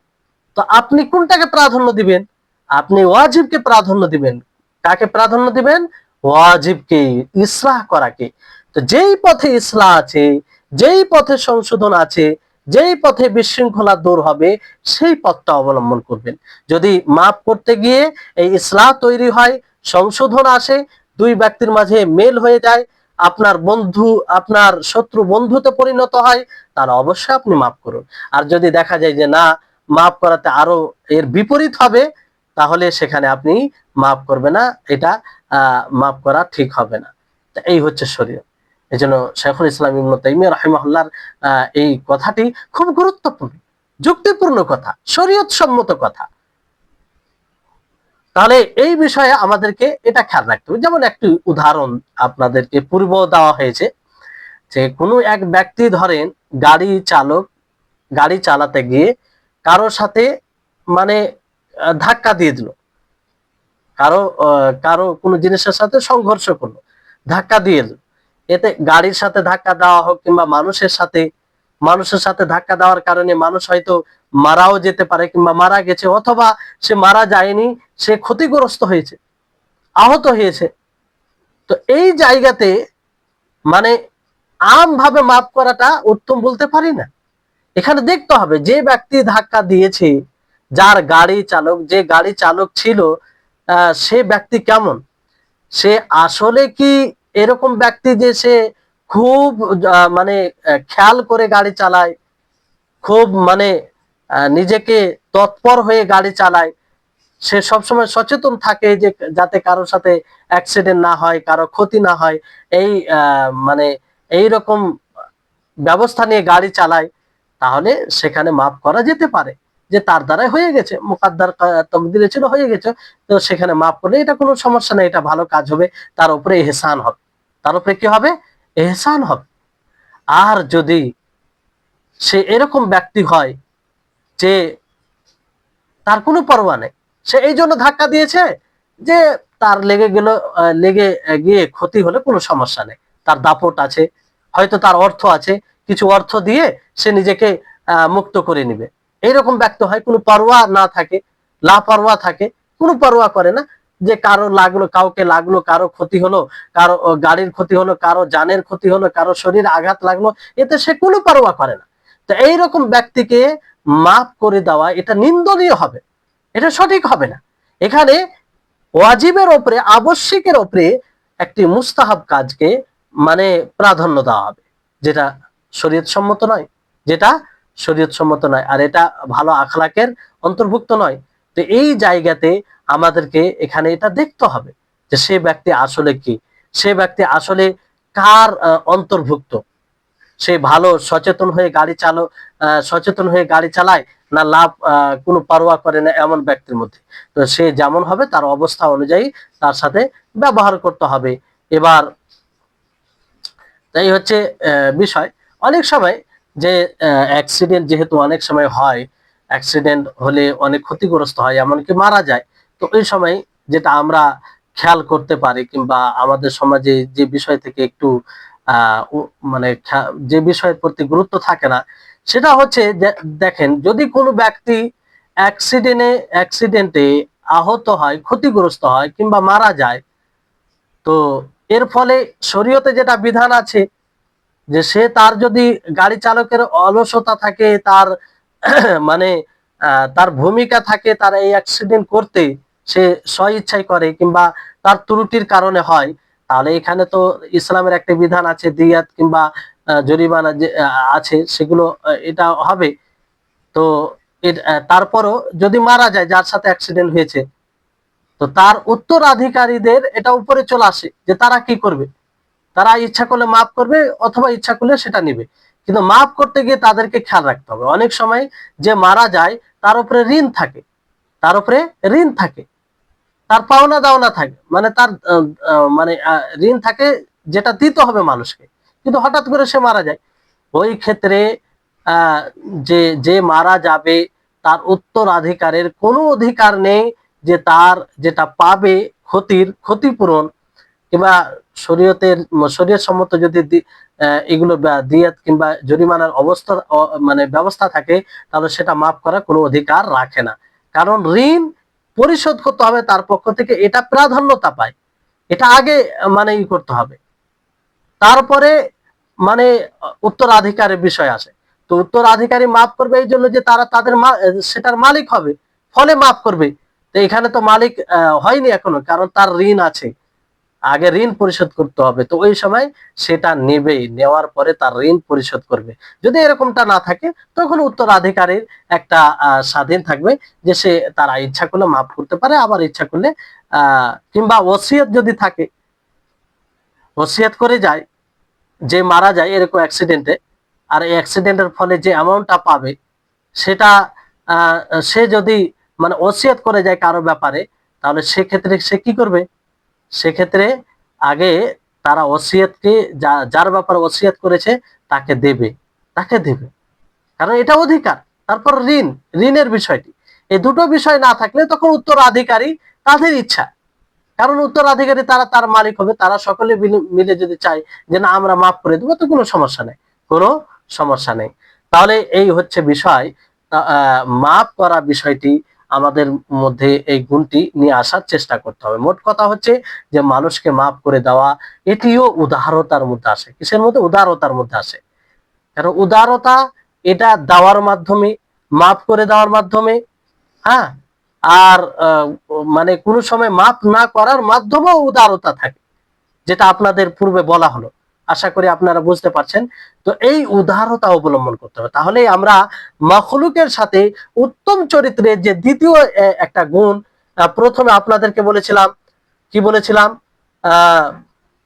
তো আপনি কোনটাকে প্রাধান্য দিবেন? আপনি ওয়াজিবকে প্রাধান্য দিবেন। কাকে প্রাধান্য দিবেন? ওয়াজিবকে, ইসলাহ করাকে। তো যেই পথে ইসলাহ আছে, যেই পথে সংশোধন আছে, যেই পথে বিশৃঙ্খলা দূর হবে, সেই পথটা অবলম্বন করবেন। যদি মাফ করতে গিয়ে এই ইসলাহ তৈরি হয়, সংশোধন আসে, দুই ব্যক্তির মাঝে মেল হয়ে যায়, আপনার বন্ধু আপনার শত্রু বন্ধুতে পরিণত হয়, তাহলে অবশ্যই আপনি মাফ করুন। আর যদি দেখা যায় যে না, মাফ করাতে আরো এর বিপরীত হবে, তাহলে সেখানে আপনি মাফ করবে না, এটা মাফ করা ঠিক হবে না। এই হচ্ছে শরীয়ত। এই জন্য শেখুল ইসলাম ইবনে তাইমিয়া রাহিমাহুল্লাহর এই কথাটি খুব গুরুত্বপূর্ণ, যুক্তিপূর্ণ কথা, শরীয়ত সম্মত কথা। তাহলে এই বিষয়ে আমাদেরকে এটা খেয়াল রাখতে হবে। যেমন একটি উদাহরণ আপনাদেরকে পূর্ব দেওয়া হয়েছে, যে কোনো এক ব্যক্তি ধরেন গাড়ি চালাতে গিয়ে কারোর সাথে মানে ধাক্কা দিয়ে দিল, কারো কোনো জিনিসের সাথে সংঘর্ষ করলো, ধাক্কা দিয়ে দিল। এতে গাড়ির সাথে ধাক্কা দেওয়া হোক কিংবা মানুষের সাথে ধাক্কা দেওয়ার কারণে মানুষ হয়তো মারাও যেতে পারে কিংবা মারা গেছে, অথবা সে মারা যায়নি, সে ক্ষতিগ্রস্ত হয়েছে, আহত হয়েছে। তো এই জায়গাতে মানে আমভাবে মাফ করাটা উত্তম বলতে পারি না। এখানে দেখতে হবে যে ব্যক্তি ধাক্কা দিয়েছে, যার গাড়ি চালক, যে গাড়ি চালক ছিল, সে ব্যক্তি কেমন, সে আসলে কি এরকম ব্যক্তি যে সে খুব মানে খেয়াল করে গাড়ি চালায়, খুব মানে নিজেকে তৎপর হয়ে গাড়ি চালায়, সে সবসময় সচেতন থাকে যে যাতে কারোর সাথে অ্যাক্সিডেন্ট না হয়, কারো ক্ষতি না হয়, এই মানে এই রকম ব্যবস্থা নিয়ে গাড়ি চালায়, তাহলে সেখানে মাফ করা যেতে পারে, যে তার দ্বারাই হয়ে গেছে, মুকাদ্দার তকদিরে ছিল, হয়ে গেছে, তো সেখানে মাফ করলে এটা কোনো সমস্যা নেই, এটা ভালো কাজ হবে, তার উপরে এহসান হবে, তার উপরে কি হবে, এহসান হবে। আর যদি সে এরকম ব্যক্তি হয় যে তার কোনো পরোয়া নেই, সে এই জন্য ধাক্কা দিয়েছে যে তার লেগে গেল, লেগে গিয়ে ক্ষতি হলে কোনো সমস্যা নেই, তার দাপট আছে, হয়তো তার অর্থ আছে, কিছু অর্থ দিয়ে সে নিজেকে মুক্ত করে নিবে, এইরকম ব্যক্তি হয়, কোনো পরোয়া না থাকে, লাপরোয়া থাকে, কোনো পরোয়া করে না, যে কারো লাগলো, কাউকে লাগলো, কারো ক্ষতি হলো, কারো গাড়ির ক্ষতি হলো, কারো জানের ক্ষতি হলো, কারো শরীর আঘাত লাগলো, এতে সে কোনো পরোয়া করে না। তো এইরকম ব্যক্তিকে মাফ করে দেওয়া এটা নিন্দনীয় হবে, এটা সঠিক হবে না। এখানে ওয়াজিবের উপরে, আবশ্যিকের উপরে একটি মুস্তাহাব কাজকে মানে প্রাধান্য দেওয়া হবে, যেটা শরীয়ত সম্মত নয়, যেটা শরীয়ত সম্মত নয়, আর এটা ভালো আখলাকের অন্তর্ভুক্ত নয়। তো এই জায়গাতে আমাদেরকে এখানে এটা দেখতে হবে যে সে ব্যক্তি আসলে কি, সে ব্যক্তি আসলে কার অন্তর্ভুক্ত, সে ভালো সচেতন হয়ে গাড়ি সচেতন হয়ে গাড়ি চালায়, না লাভ কোনো পারোয়া করে না এমন ব্যক্তির মধ্যে। তো সে যেমন হবে তার অবস্থা অনুযায়ী তার সাথে ব্যবহার করতে হবে। এবার তাই হচ্ছে বিষয়। অনেক সময় যে অ্যাক্সিডেন্ট যেহেতু অনেক সময় হয়, অ্যাক্সিডেন্ট হলে অনেক ক্ষতিগ্রস্ত হয়, এমনকি মারা যায়। তো এই সময় যেটা আমরা খেয়াল করতে পারি, কিংবা আমাদের সমাজে যে বিষয় থেকে একটু মানে যে বিষয়ের প্রতি গুরুত্ব থাকে না, সেটা হচ্ছে যে দেখেন, যদি কোনো ব্যক্তি অ্যাক্সিডেন্টে আহত হয়, ক্ষতিগ্রস্ত হয়, কিংবা মারা যায়, তো এর ফলে শরীয়তে যেটা বিধান আছে যে সে, তার যদি গাড়ি চালকের অলসতা থাকে, তার মানে তার ভূমিকা থাকে, তার এই অ্যাক্সিডেন্ট করতে সে স্ব ইচ্ছাই করে, কিংবা তার ত্রুটির কারণে হয়, তাহলে এখানে তো ইসলামের একটা বিধান আছে, দিয়াত কিংবা জরিমানা যে আছে, সেগুলো এটা হবে। তো তারপরও যদি মারা যায় যার সাথে অ্যাক্সিডেন্ট হয়েছে, তো তার উত্তরাধিকারীদের এটা উপরে চলে আসে যে তারা কি করবে, তারা ইচ্ছা করলে মাফ করবে, অথবা ইচ্ছা করলে সেটা নিবে। কিন্তু মাফ করতে গিয়ে তাদেরকে খেয়াল রাখতে হবে, অনেক সময় যে মারা যায় তার উপরে ঋণ থাকে, তার উপরে ঋণ থাকে, তার পাওনা দাওনা থাকে, মানে তার মানে ঋণ থাকে, যেটা দিতে হবে মানুষকে, কিন্তু হঠাৎ করে সে মারা যায়। ওই ক্ষেত্রে আহ, যে যে মারা যাবে তার উত্তরাধিকারের কোনো অধিকার নেই যে তার যেটা পাবে ক্ষতিপূরণ, কিংবা শরীয়ত সম্মত যদি এগুলো দিয়াত কিংবা জরিমানার অবস্থা মানে ব্যবস্থা থাকে, তাহলে সেটা মাফ করার কোনো অধিকার রাখে না। কারণ ঋণ পরিশোধ করতে হবে তার পক্ষ থেকে, এটা প্রাধান্যতা পায়, এটা আগে মানে করতে হবে, তারপরে মানে উত্তরাধিকারের বিষয় আসে। তো উত্তরাধিকারী মাফ করবে এই জন্য যে তারা তাদের সেটার মালিক হবে, ফলে মাফ করবে। তো এখানে তো মালিক হয়নি এখনো, কারণ তার ঋণ আছে, আগে ঋণ পরিশোধ করতে হবে। তো ওই সময় সেটা নেবেই, নেওয়ার পরে তার ঋণ পরিশোধ করবে। যদি এরকমটা না থাকে, তখন উত্তরাধিকারীর একটা স্বাধীন থাকবে, যে সে তারা ইচ্ছা করলে মাফ করতে পারে, আবার ইচ্ছা করলে কিংবা ওসিয়ত যদি থাকে, ওসিয়ত করে যায়, যে মারা যায় এরকম অ্যাক্সিডেন্টে, আর এই অ্যাক্সিডেন্টের ফলে যে অ্যামাউন্টটা পাবে, সেটা আহ, সে যদি মানে ওসিয়ত করে যায় কারো ব্যাপারে, তাহলে সেক্ষেত্রে সে কি করবে, সেক্ষেত্রে আগে তারা ওসিয়তকে, যার ব্যাপারে ওসিয়ত করেছে তাকে দেবে, তাকে দেবে, কারণ এটা অধিকার। তারপর ঋণের বিষয়টি, এই দুটো বিষয় না থাকলে তখন উত্তরাধিকারী তাদের ইচ্ছা, কারণ উত্তরাধিকারী তারা তার মালিক হবে, তারা সকলে মিলে যদি চায় যে না আমরা মাফ করে দেবো, তো কোনো সমস্যা নেই, কোনো সমস্যা নেই। তাহলে এই হচ্ছে বিষয়, মাফ করা বিষয়টি আমাদের মধ্যে এই গুণটি নিয়ে আসার চেষ্টা করতে হবে। মোট কথা হচ্ছে যে মানুষকে মাফ করে দেওয়া, এটিও উদারতার মধ্যে আসে। কিসের মধ্যে? উদারতার মধ্যে আসে। কারণ উদারতা এটা দেওয়ার মাধ্যমে, মাফ করে দেওয়ার মাধ্যমে, হ্যাঁ, আর মানে কোনো সময় মাফ না করার মাধ্যমেও উদারতা থাকে, যেটা আপনাদের পূর্বে বলা হলো। আশা করি আপনারা বুঝতে পারছেন। তো এই উদারতা অবলম্বন করতে হবে, তাহলেই আমরা মাখলুকের সাথে উত্তম চরিত্রের যে দ্বিতীয় একটা গুণ, প্রথমে আপনাদেরকে বলেছিলাম, কি বলেছিলাম, আহ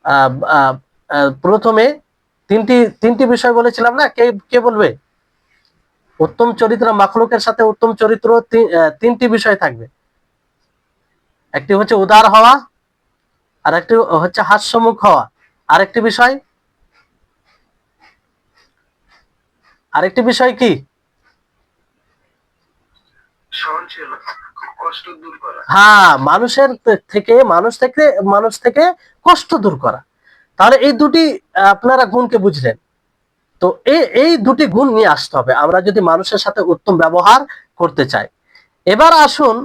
আহ আহ প্রথমে তিনটি তিনটি বিষয় বলেছিলাম না? কে কে বলবে? উত্তম চরিত্র, মাখলুকের সাথে উত্তম চরিত্র, তিনটি বিষয় থাকবে। একটি হচ্ছে উদার হওয়া, আর একটি হচ্ছে হাস্যমুখ হওয়া, আরেকটি বিষয়, আরেকটি বিষয় কি? হ্যাঁ, মানুষ থেকে কষ্ট দূর করা। তাহলে এই দুটি আপনারা গুণকে বুঝলেন। তো এই দুটি গুণ নিয়ে আসতে হবে আমরা যদি মানুষের সাথে উত্তম ব্যবহার করতে চাই। এবার আসুন,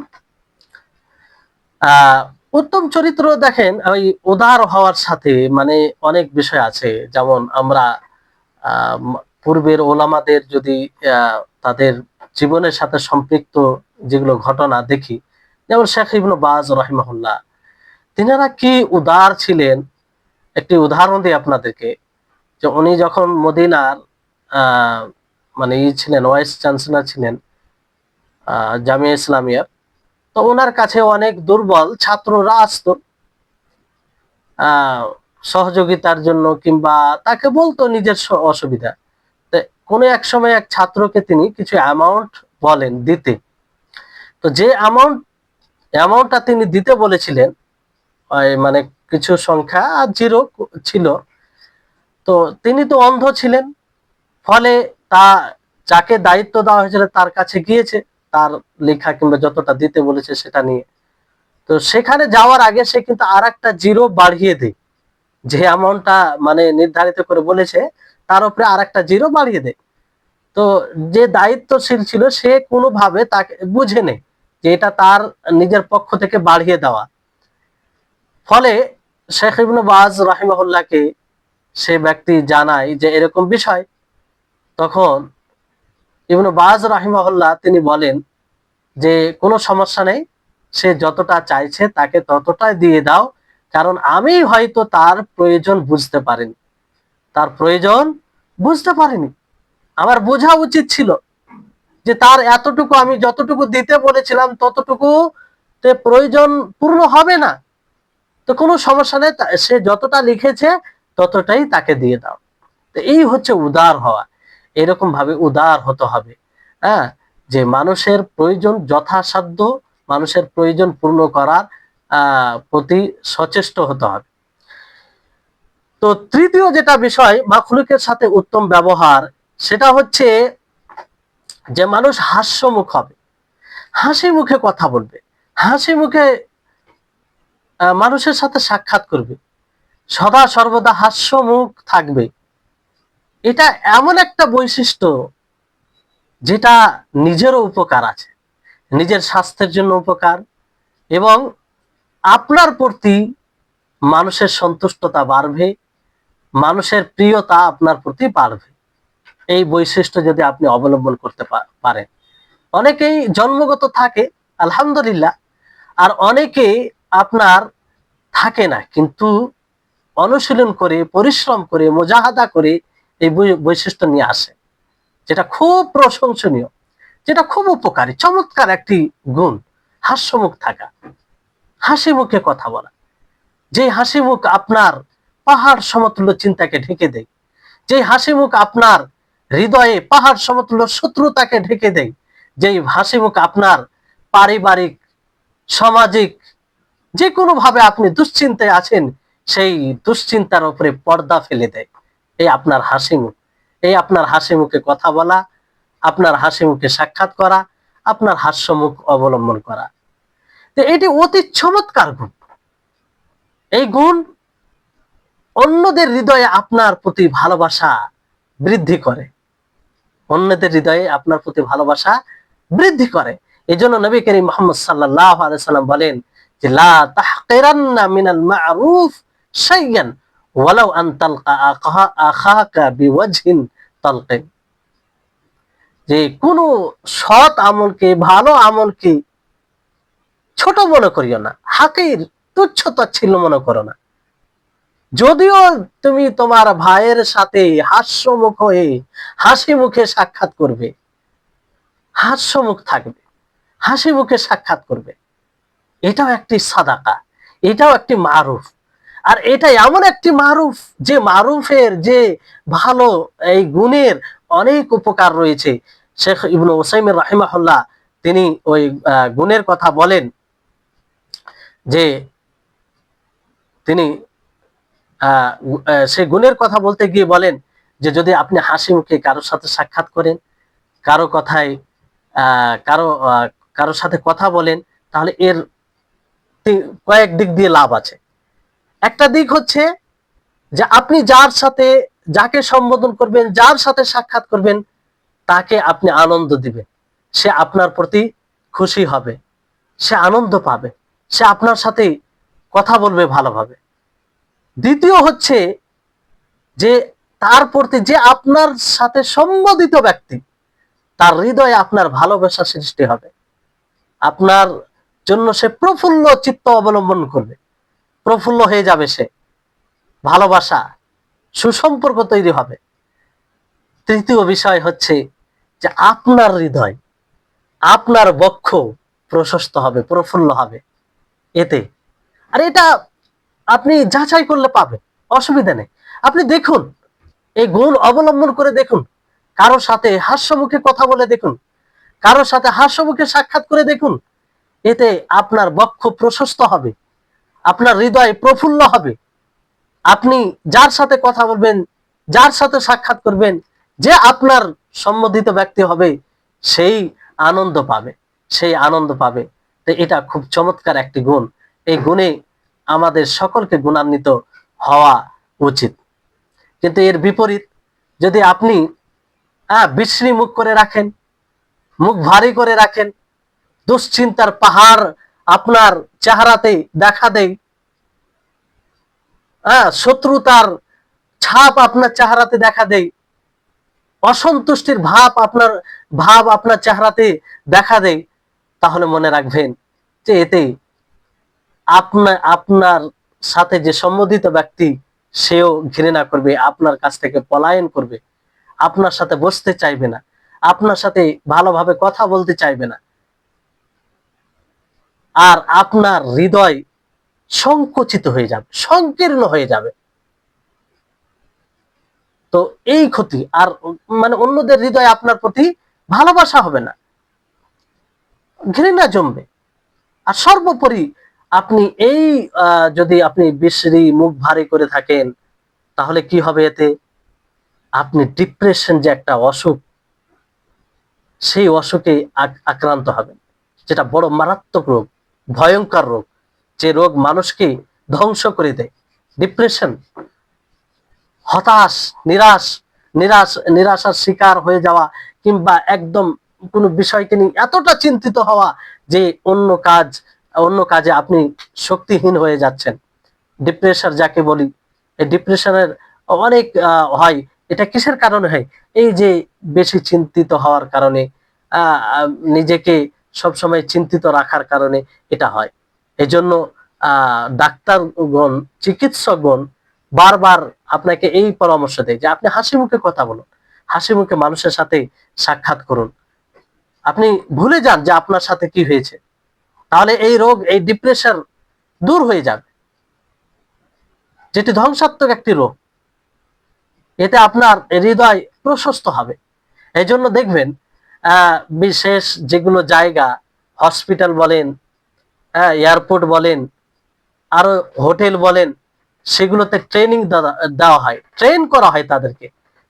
উত্তম চরিত্র দেখেন, ওই উদার হওয়ার সাথে মানে অনেক বিষয় আছে। যেমন আমরা পূর্বের ওলামাদের যদি তাদের জীবনের সাথে সম্পৃক্ত যেগুলো ঘটনা দেখি, যেমন শেখ ইবনে বাজ রাহিমাহুল্লাহ, তিনারা কি উদার ছিলেন। একটি উদাহরণ দিই আপনাদেরকে, যে উনি যখন মদিনার মানে ছিলেন, ভাইস চ্যান্সেলর ছিলেন জামিয়া ইসলামিয়ার, তো ওনার কাছে অনেক দুর্বল ছাত্ররা আসতো সহযোগিতার জন্য, কিংবা তাকে বলতো নিজের অসুবিধা। কোন এক সময় এক ছাত্রকে তিনি কিছু অ্যামাউন্ট বলেন দিতে। তো যে অ্যামাউন্টটা তিনি দিতে বলেছিলেন, মানে কিছু সংখ্যা আর জিরো ছিল। তো তিনি তো অন্ধ ছিলেন, ফলে তা যাকে দায়িত্ব দেওয়া হয়েছিল তার কাছে গিয়েছে, তার লেখা কিংবা যতটা দিতে বলেছে সেটা নিয়ে। তো সেখানে যাওয়ার আগে সে কিন্তু আর একটা জিরো বাড়িয়ে দেয়, যে অ্যামাউন্টটা মানে নির্ধারিত করে বলেছে তার উপরে আর একটা জিরো বাড়িয়ে দেয়। তো যে দায়িত্বশীল ছিল সে কোনোভাবে তাকে বুঝে নেই যে এটা তার নিজের পক্ষ থেকে বাড়িয়ে দেওয়া। ফলে শেখ ইবনে বাজ রাহিমাহুল্লাহকে সে ব্যক্তি জানায় যে এরকম বিষয়। তখন ইবনে বাজ রাহিমাহুল্লাহ তিনি বলেন যে কোনো সমস্যা নেই, সে যতটা চাইছে তাকে ততটাই দিয়ে দাও, কারণ আমি হয়তো তার প্রয়োজন বুঝতে পারিনি, তার প্রয়োজন বুঝতে পারিনি। আমার বোঝা উচিত ছিল যে তার এতটুকু, আমি যতটুকু দিতে বলেছিলাম ততটুকু তে প্রয়োজন পূর্ণ হবে না। তো কোনো সমস্যা নেই, সে যতটা লিখেছে ততটাই তাকে দিয়ে দাও। তো এই হচ্ছে উদার হওয়া। এরকম ভাবে উদার হতে হবে, হ্যাঁ, যে মানুষের প্রয়োজন যথাসাধ্য, মানুষের প্রয়োজন পূর্ণ করার প্রতি সচেষ্ট হতে হবে। তো তৃতীয় যেটা বিষয় মাখলুকের সাথে উত্তম ব্যবহার, সেটা হচ্ছে যে মানুষ হাস্যমুখ হবে, হাসি মুখে কথা বলবে, হাসি মুখে মানুষের সাথে সাক্ষাৎ করবে, সদা সর্বদা হাস্যমুখ থাকবে। এটা এমন একটা বৈশিষ্ট্য যেটা নিজেরও উপকার আছে, নিজের স্বাস্থ্যের জন্য উপকার, এবং আপনার প্রতি মানুষের সন্তুষ্টতা বাড়বে, মানুষের প্রিয়তা আপনার প্রতি বাড়বে। এই বৈশিষ্ট্য যদি আপনি অবলম্বন করতে পারেন। অনেকেই জন্মগত থাকে আলহামদুলিল্লাহ, আর অনেকে আপনার থাকে না, কিন্তু অনুশীলন করে, পরিশ্রম করে, মুজাহাদা করে এই বৈশিষ্ট্য নিয়ে আসে, যেটা খুব প্রশংসনীয়, যেটা খুব উপকারী, চমৎকার একটি গুণ। হাস্যমুখ থাকা, হাসি মুখে কথা বলা, যে হাসি মুখ আপনার পাহাড় সমতুল্য চিন্তাকে ঢেকে দেয়, যে হাসি মুখ আপনার হৃদয়ে পাহাড় সমতুল্য শত্রুতাকে ঢেকে দেয়, যে হাসি মুখ আপনার পারিবারিক, সামাজিক, যে কোনো ভাবে আপনি দুশ্চিন্তায় আছেন সেই দুশ্চিন্তার উপরে পর্দা ফেলে দেয় এই আপনার হাসি মুখ। এই আপনার হাসি মুখে কথা বলা, আপনার হাসি মুখে সাক্ষাৎ করা, আপনার হাস্যমুখ অবলম্বন করা, তো এটি অতি চমৎকার গুণ। এই গুণ অন্যদের হৃদয়ে আপনার প্রতি ভালোবাসা বৃদ্ধি করে, অন্যদের হৃদয়ে আপনার প্রতি ভালোবাসা বৃদ্ধি করে। এই জন্য নবী করিম মুহাম্মদ সাল্লাল্লাহু আলাইহি সাল্লাম বলেন যে লা তাহকিরান্না মিনাল মা'রুফ শাইয়ান ওয়ালাউ আন তালকা আখাকা বিওয়াজহিন তালকিন, যে কোন সৎ আমলকে, ভালো আমলকে ছোট মনে করিও না, হাকির তুচ্ছ তাচ্ছিল্য মনে করো না। যদিও তুমি তোমার ভাইয়ের সাথে হাস্যমুখ হয়ে হাসি মুখে সাক্ষাৎ করবে, হাস্যমুখ থাকবে, হাসি মুখে সাক্ষাৎ করবে, এটাও একটি সাদাকা, এটাও একটি মারুফ। আর এটা এমন একটি মারুফ, যে মারুফের যে ভালো এই গুণের অনেক উপকার রয়েছে। শেখ ইবনে উসাইমিন রাহিমাহুল্লাহ তিনি ওই গুণের কথা বলেন যে তিনি সেই গুণের কথা বলতে গিয়ে বলেন যে যদি আপনি হাসি মুখে কারোর সাথে সাক্ষাৎ করেন, কারো কথায় কারোর সাথে কথা বলেন, তাহলে এর কয়েক দিক দিয়ে লাভ আছে। একটা দিক হচ্ছে যে আপনি যার সাথে, যাকে সম্বোধন করবেন, যার সাথে সাক্ষাৎ করবেন, তাকে আপনি আনন্দ দিবেন, সে আপনার প্রতি খুশি হবে, সে আনন্দ পাবে, সে আপনার সাথে কথা বলবে ভালোভাবে। দ্বিতীয় হচ্ছে যে তার প্রতি, যে আপনার সাথে সম্বোধিত ব্যক্তি, তার হৃদয়ে আপনার ভালোবাসা সৃষ্টি হবে, আপনার জন্য সে প্রফুল্ল চিত্ত অবলম্বন করবে, প্রফুল্ল হয়ে যাবে, সে ভালোবাসা, সুসম্পর্ক তৈরি হবে। তৃতীয় বিষয় হচ্ছে যে আপনার হৃদয়, আপনার বক্ষ প্রশস্ত হবে, প্রফুল্ল হবে এতে। আর এটা আপনি যাচাই করলে পাবেন, অসুবিধা নেই। আপনি দেখুন, এই গুণ অবলম্বন করে দেখুন, কারোর সাথে হাস্যমুখে কথা বলে দেখুন, কারোর সাথে হাস্যমুখে সাক্ষাৎ করে দেখুন, এতে আপনার বক্ষ প্রশস্ত হবে, আপনার হৃদয় প্রফুল্ল হবে। আপনি যার সাথে কথা বলবেন, যার সাথে সাক্ষাৎ করবেন, যে আপনার সম্বোধিত ব্যক্তি হবে, সেই আনন্দ পাবে, সেই আনন্দ পাবে। তো এটা খুব চমৎকার একটি গুণ। এই গুণে আমাদের সকলকে গুণান্বিত হওয়া উচিত। কিন্তু এর বিপরীত, যদি আপনি বিশ্রী মুখ করে রাখেন, মুখ ভারী করে রাখেন, দুশ্চিন্তার পাহাড় আপনার চেহারাতে দেখা দেয়, শত্রুতার ছাপ আপনার চেহারাতে দেখা দেয়, অসন্তুষ্টির ভাব আপনার চেহারাতে দেখা দেয়, তাহলে মনে রাখবেন যে এতে আপনার সাথে যে সম্বোধিত ব্যক্তি, সেও ঘৃণা করবে, আপনার কাছ থেকে পলায়ন করবে, আপনার সাথে বসতে চাইবে না, আপনার সাথে ভালোভাবে কথা বলতে চাইবে না। আর আপনার হৃদয় সংকুচিত হয়ে যাবে, সংকীর্ণ হয়ে যাবে। তো এই ক্ষতি, আর মানে অন্যদের হৃদয়ে আপনার প্রতি ভালোবাসা হবে না, ঘৃণা জমবে। আর সর্বোপরি আপনি এই যদি আপনি বিশ্রী মুখ ভারী করে থাকেন, তাহলে কি হবে? এতে আপনি ডিপ্রেশন যে একটা অসুখ, সেই অসুখে আক্রান্ত হবেন, যেটা বড় মারাত্মক রোগ, ভয়ঙ্কর রোগ, যে রোগ মানুষকে ধ্বংস করে দেয়। ডিপ্রেশন, হতাশ, নিরাশার শিকার হয়ে যাওয়া, কিংবা একদম কোনো বিষয়কে নিয়ে এতটা চিন্তিত হওয়া যে অন্য কাজে আপনি শক্তিহীন হয়ে যাচ্ছেন। ডিপ্রেশন যাকে বলি, এই ডিপ্রেশনের অনেক হয়। এটা কিসের কারণে হয়? এই যে বেশি চিন্তিত হওয়ার কারণে, নিজেকে সবসময় চিন্তিত রাখার কারণে এটা হয়। এজন্য ডাক্তারগণ, চিকিৎসকগণ বারবার আপনাকে এই পরামর্শ দেয় যে আপনি হাসি মুখে কথা বলুন, হাসি মুখে মানুষের সাথে সাক্ষাৎ করুন, আপনি ভুলে যান যে আপনার সাথে কি হয়েছে, তাহলে এই রোগ, এই ডিপ্রেশন দূর হয়ে যাবে, যেটি ধ্বংসাত্মক একটি রোগ। এতে আপনার হৃদয় প্রশস্ত হবে। এই জন্য দেখবেন বিশেষ যেগুলো জায়গা, হসপিটাল বলেন, এয়ারপোর্ট বলেন, আরো হোটেল বলেন, সেগুলোতে ট্রেনিং দেওয়া হয়, ট্রেন করা হয় তাদেরকে,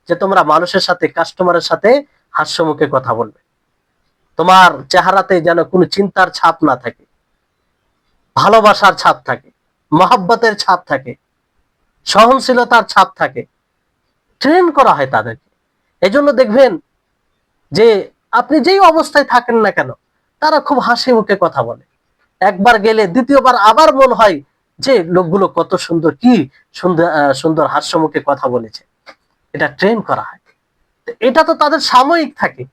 যে তোমরা মানুষের সাথে, কাস্টমারের সাথে হাস্যমুখে কথা বলবে, তোমার চেহারাতে যেন কোনো চিন্তার ছাপ না থাকে, ভালোবাসার ছাপ থাকে, মহব্বতের ছাপ থাকে, সহনশীলতার ছাপ থাকে। ট্রেন করা হয় তাদেরকে। এজন্য দেখবেন যে আপনি যেই অবস্থায় থাকেন না কেন, তারা খুব হাসি মুখে কথা বলে। একবার গেলে দ্বিতীয়বার আবার মনে হয় যে লোকগুলো কত সুন্দর, কি সুন্দর সুন্দর হাস্যমুখে কথা বলেছে। এটা ট্রেন করা হয়। এটা তো তাদের সাময়িক থাকে,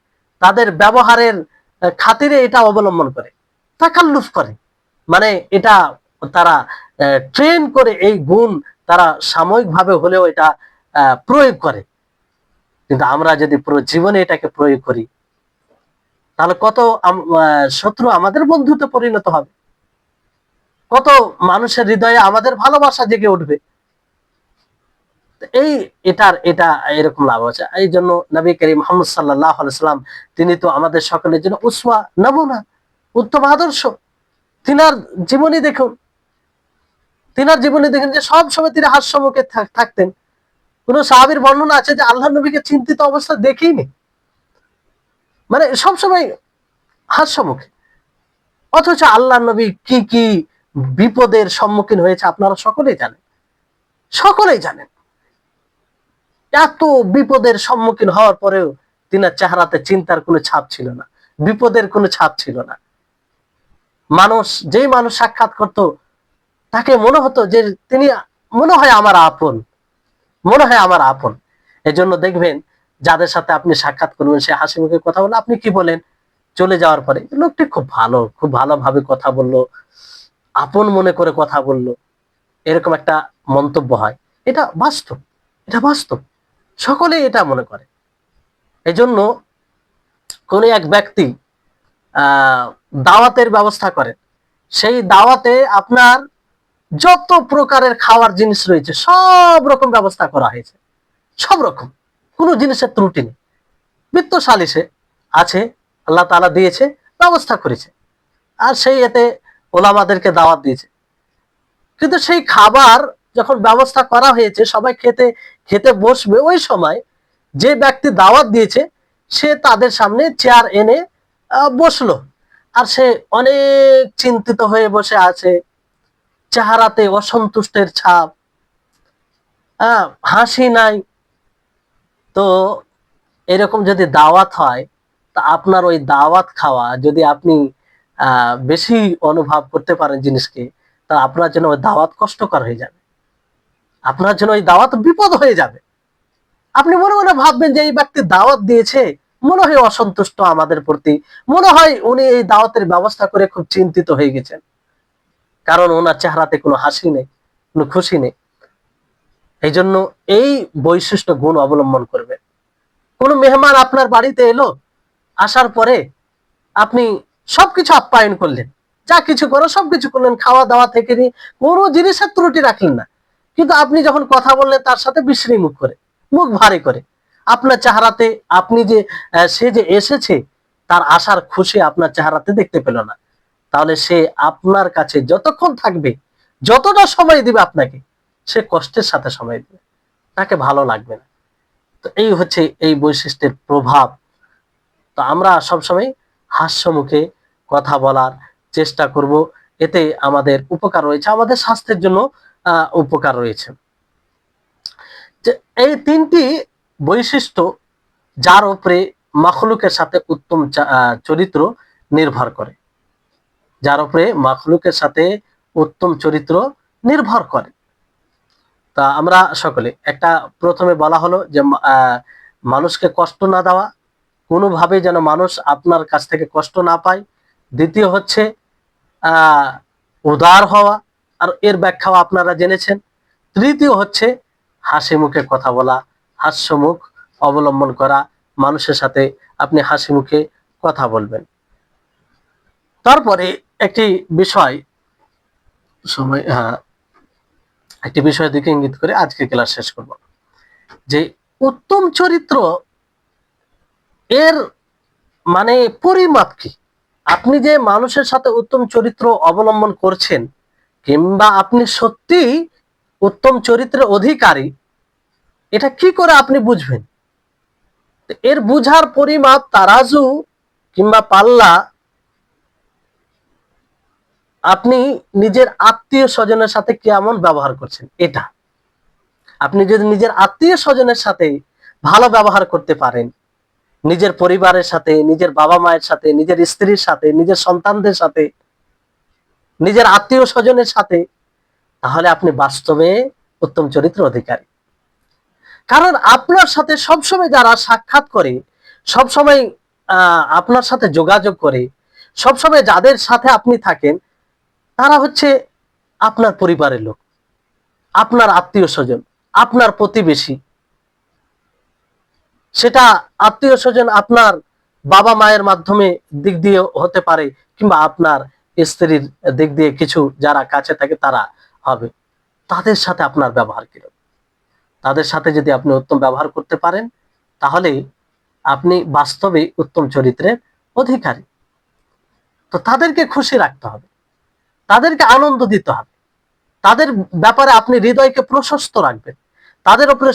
তাদের ব্যবহারের খাতিরে এটা অবলম্বন করে, তাকাল্লুফ করে, মানে এটা তারা ট্রেন করে, এই গুণ তারা সাময়িকভাবে হলেও এটা প্রয়োগ করে। কিন্তু আমরা যদি পুরো জীবনে এটাকে প্রয়োগ করি, তাহলে কত শত্রু আমাদের বন্ধুতে পরিণত হবে, কত মানুষের হৃদয়ে আমাদের ভালোবাসা জেগে উঠবে। এই এটা এরকম লাভ আছে। এই জন্য নবী করিম মুহাম্মদ সাল্লাল্লাহু আলাইহি সাল্লাম তিনি তো আমাদের সকলের জন্য উসওয়া, নমুনা, উত্তম আদর্শ। তিনার জীবনী দেখুন, তিনার জীবনী দেখেন যে সব সময় তিনি হাস্যমুখে থাকতেন। কোন সাহাবীর বর্ণনা আছে যে আল্লাহ নবীকে চিন্তিত অবস্থা দেখিনি, মানে সবসময় হাস্যমুখে। অথচ আল্লাহ নবী কি কি বিপদের সম্মুখীন হয়েছে আপনারা সকলেই জানেন, সকলেই জানেন। এত বিপদের সম্মুখীন হওয়ার পরেও তিনার চেহারাতে চিন্তার কোনো ছাপ ছিল না, বিপদের কোনো ছাপ ছিল না। মানুষ, যেই মানুষ সাক্ষাৎ করত তাকে মনে হতো যে তিনি মনে হয় আমার আপন, মনে হয় আমার আপন। এজন্য দেখবেন যাদের সাথে আপনি সাক্ষাৎ করবেন, সে হাসি মুখে কথা বলে, আপনি কি বলেন চলে যাওয়ার পরে, লোকটি খুব ভালো, খুব ভালোভাবে কথা বললো, আপন মনে করে কথা বললো, এরকম একটা মন্তব্য হয়। এটা বাস্তব, এটা বাস্তব, সকলেই এটা মনে করে। এজন্য কোন এক ব্যক্তি দাওয়াতের ব্যবস্থা করেন, সেই দাওয়াতে আপনার যত প্রকারের খাওয়ার জিনিস রয়েছে সব রকম ব্যবস্থা করা হয়েছে, সব রকম, কোনো জিনিসের ত্রুটি নেই। বিত্তশালী সে আছে, আল্লাহ তাআলা দিয়েছে, ব্যবস্থা করেছে, আর সেই এতে ওলামাদেরকে দাওয়াত দিয়েছে। কিন্তু সেই খাবার যখন ব্যবস্থা করা হয়েছে, সবাই খেতে খেতে বসবে, ওই সময় যে ব্যক্তি দাওয়াত দিয়েছে সে তাদের সামনে চেয়ার এনে বসলো, আর সে অনেক চিন্তিত হয়ে বসে আছে, চেহারাতে অসন্তুষ্টের ছাপ, হাসি নাই। তো এরকম যদি দাওয়াত হয়, তা আপনার ওই দাওয়াত খাওয়া যদি আপনি বেশি অনুভব করতে পারেন জিনিসকে, তা আপনার জন্য ওই দাওয়াত কষ্টকর হয়ে যাবে, আপনার জন্য ওই দাওয়াত বিপদ হয়ে যাবে। আপনি মনে মনে ভাববেন যে এই ব্যক্তি দাওয়াত দিয়েছে, মনে হয় অসন্তুষ্ট আমাদের প্রতি, মনে হয় উনি এই দাওয়াতের ব্যবস্থা করে খুব চিন্তিত হয়ে গেছেন, কারণ ওনার চেহারাতে কোনো হাসি নেই, কোনো খুশি নেই। এই জন্য এই বৈশিষ্ট্য গুণ অবলম্বন করবে। কোন মেহমান আপনার বাড়িতে এলো, আসার পরে আপনি সবকিছু আপ্যায়ন করলেন, যা কিছু করো সবকিছু করলেন, খাওয়া দাওয়া থেকে নিয়ে কোনো জিনিসের ত্রুটি রাখলেন না, কিন্তু আপনি যখন কথা বললেন তার সাথে বিশ্রী মুখ করে, মুখ ভারী করে, আপনার চেহারাতে আপনি যে সে যে এসেছে তার আসার খুশি আপনার চেহারাতে দেখতে পেল না, তাহলে সে আপনার কাছে যতক্ষণ থাকবে, যতটা সময় দিবে আপনাকে, সে কষ্টের সাথে সময় দিবে, তাকে ভালো লাগবে না। তো এই হচ্ছে এই বৈশিষ্ট্যের প্রভাব। তো আমরা সবসময় হাস্য মুখে কথা বলার চেষ্টা করব, এতে আমাদের উপকার রয়েছে, আমাদের স্বাস্থ্যের জন্য উপকার রয়েছে। যে এই তিনটি বৈশিষ্ট্য যার উপরে মাখলুকের সাথে উত্তম চরিত্র নির্ভর করে, যার উপরে মাখলুকের সাথে উত্তম চরিত্র নির্ভর করে। তা আমরা সকলে একটা, প্রথমে বলা হলো যে মানুষকে কষ্ট না দেওয়া, কোনোভাবে যেন মানুষ আপনার কাছ থেকে কষ্ট না পায়। দ্বিতীয় হচ্ছে উদার হওয়া, আর এর ব্যাখ্যাও আপনারা জেনেছেন। তৃতীয় হচ্ছে হাসি মুখে কথা বলা, হাস্যমুখ অবলম্বন করা, মানুষের সাথে আপনি হাসি মুখে কথা বলবেন। তারপরে একটি বিষয়, সময় একটি বিষয়ের দিকে ইঙ্গিত করে আজকে ক্লাস শেষ করব, যে উত্তম চরিত্র এর মানে পরিমাপ কি? আপনি যে মানুষের সাথে উত্তম চরিত্র অবলম্বন করছেন, কিংবা আপনি সত্যি উত্তম চরিত্রের অধিকারী, এটা কি করে আপনি বুঝবেন? এর বুঝার পরিমাপ, তারাজু কিংবা পাল্লা, আপনি নিজের আত্মীয় স্বজনের সাথে কেমন ব্যবহার করছেন। এটা আপনি যদি নিজের আত্মীয় স্বজনের সাথে ভালো ব্যবহার করতে পারেন, নিজের পরিবারের সাথে, নিজের বাবা মায়ের সাথে, নিজের স্ত্রীর সাথে, নিজের সন্তানদের সাথে, নিজের আত্মীয় স্বজনের সাথে, তাহলে আপনি বাস্তবে উত্তম চরিত্র অধিকারী। কারণ আপনার সাথে সবসময় যারা সাক্ষাৎ করে, সবসময় আপনার সাথে যোগাযোগ করে, সবসময় যাদের সাথে আপনি থাকেন, তারা হচ্ছে আপনার পরিবারের লোক, আপনার আত্মীয় স্বজন, আপনার প্রতিবেশী। সেটা আত্মীয় স্বজন আপনার বাবা মায়ের মাধ্যমে দিক দিয়ে হতে পারে, কিংবা আপনার স্ত্রীর দিক দিয়ে কিছু যারা কাছে থাকে তারা হবে। তাদের সাথে আপনার ব্যবহার কিরকম? তাদের সাথে যদি আপনি উত্তম ব্যবহার করতে পারেন, তাহলে আপনি বাস্তবে উত্তম চরিত্রের অধিকারী। তো তাদেরকে খুশি রাখতে হবে, তাদেরকে আনন্দ দিতে হবে, তাদের ব্যাপারে আপনি হৃদয়কে প্রশস্ত রাখবেন, তাদের উপরে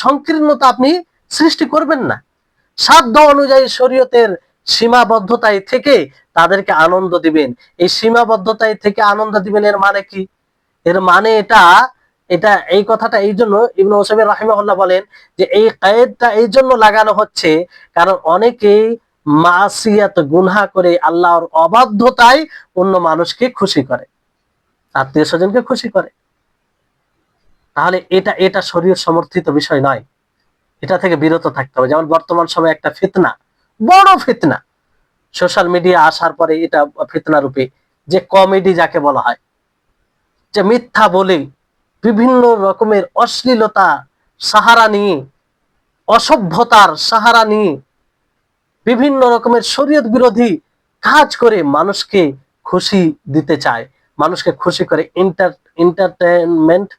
সংকীর্ণতা আপনি সৃষ্টি করবেন না। সাধ্য অনুযায়ী শরীয়তের সীমাবদ্ধতায় থেকে তাদেরকে আনন্দ দিবেন। এই সীমাবদ্ধতায় থেকে আনন্দ দিবেন এর মানে কি? এর মানে এটা এটা এই কথাটা এই জন্য ইবনে উসাইমিন রাহিমাহুল্লাহ বলেন যে এই কায়েদটা এই জন্য লাগানো হচ্ছে, কারণ অনেকেই মাসিয়াত গুনাহ করে আল্লাহর অবাধ্যতায় অন্য মানুষকে খুশি করে, আত্মীয় স্বজনকে খুশি করে। তাহলে এটা এটা শরীয়ত সমর্থিত বিষয় নয়, এটা থেকে বিরত থাকতে হবে। যেমন বর্তমান সময়ে একটা ফিতনা, বড় ফিতনা সোশ্যাল মিডিয়া আসার পরে, এটা ফিতনা রূপে যে কমেডি যাকে বলা হয়, যে মিথ্যা বলে বিভিন্ন রকমের অশ্লীলতা সাহারা নিয়ে, অসভ্যতার সাহারা নিয়ে বিভিন্ন রকমের শরীয়ত বিরোধী কাজ করে মানুষকে খুশি দিতে চায়, মানুষকে খুশি করে এন্টারটেনমেন্ট,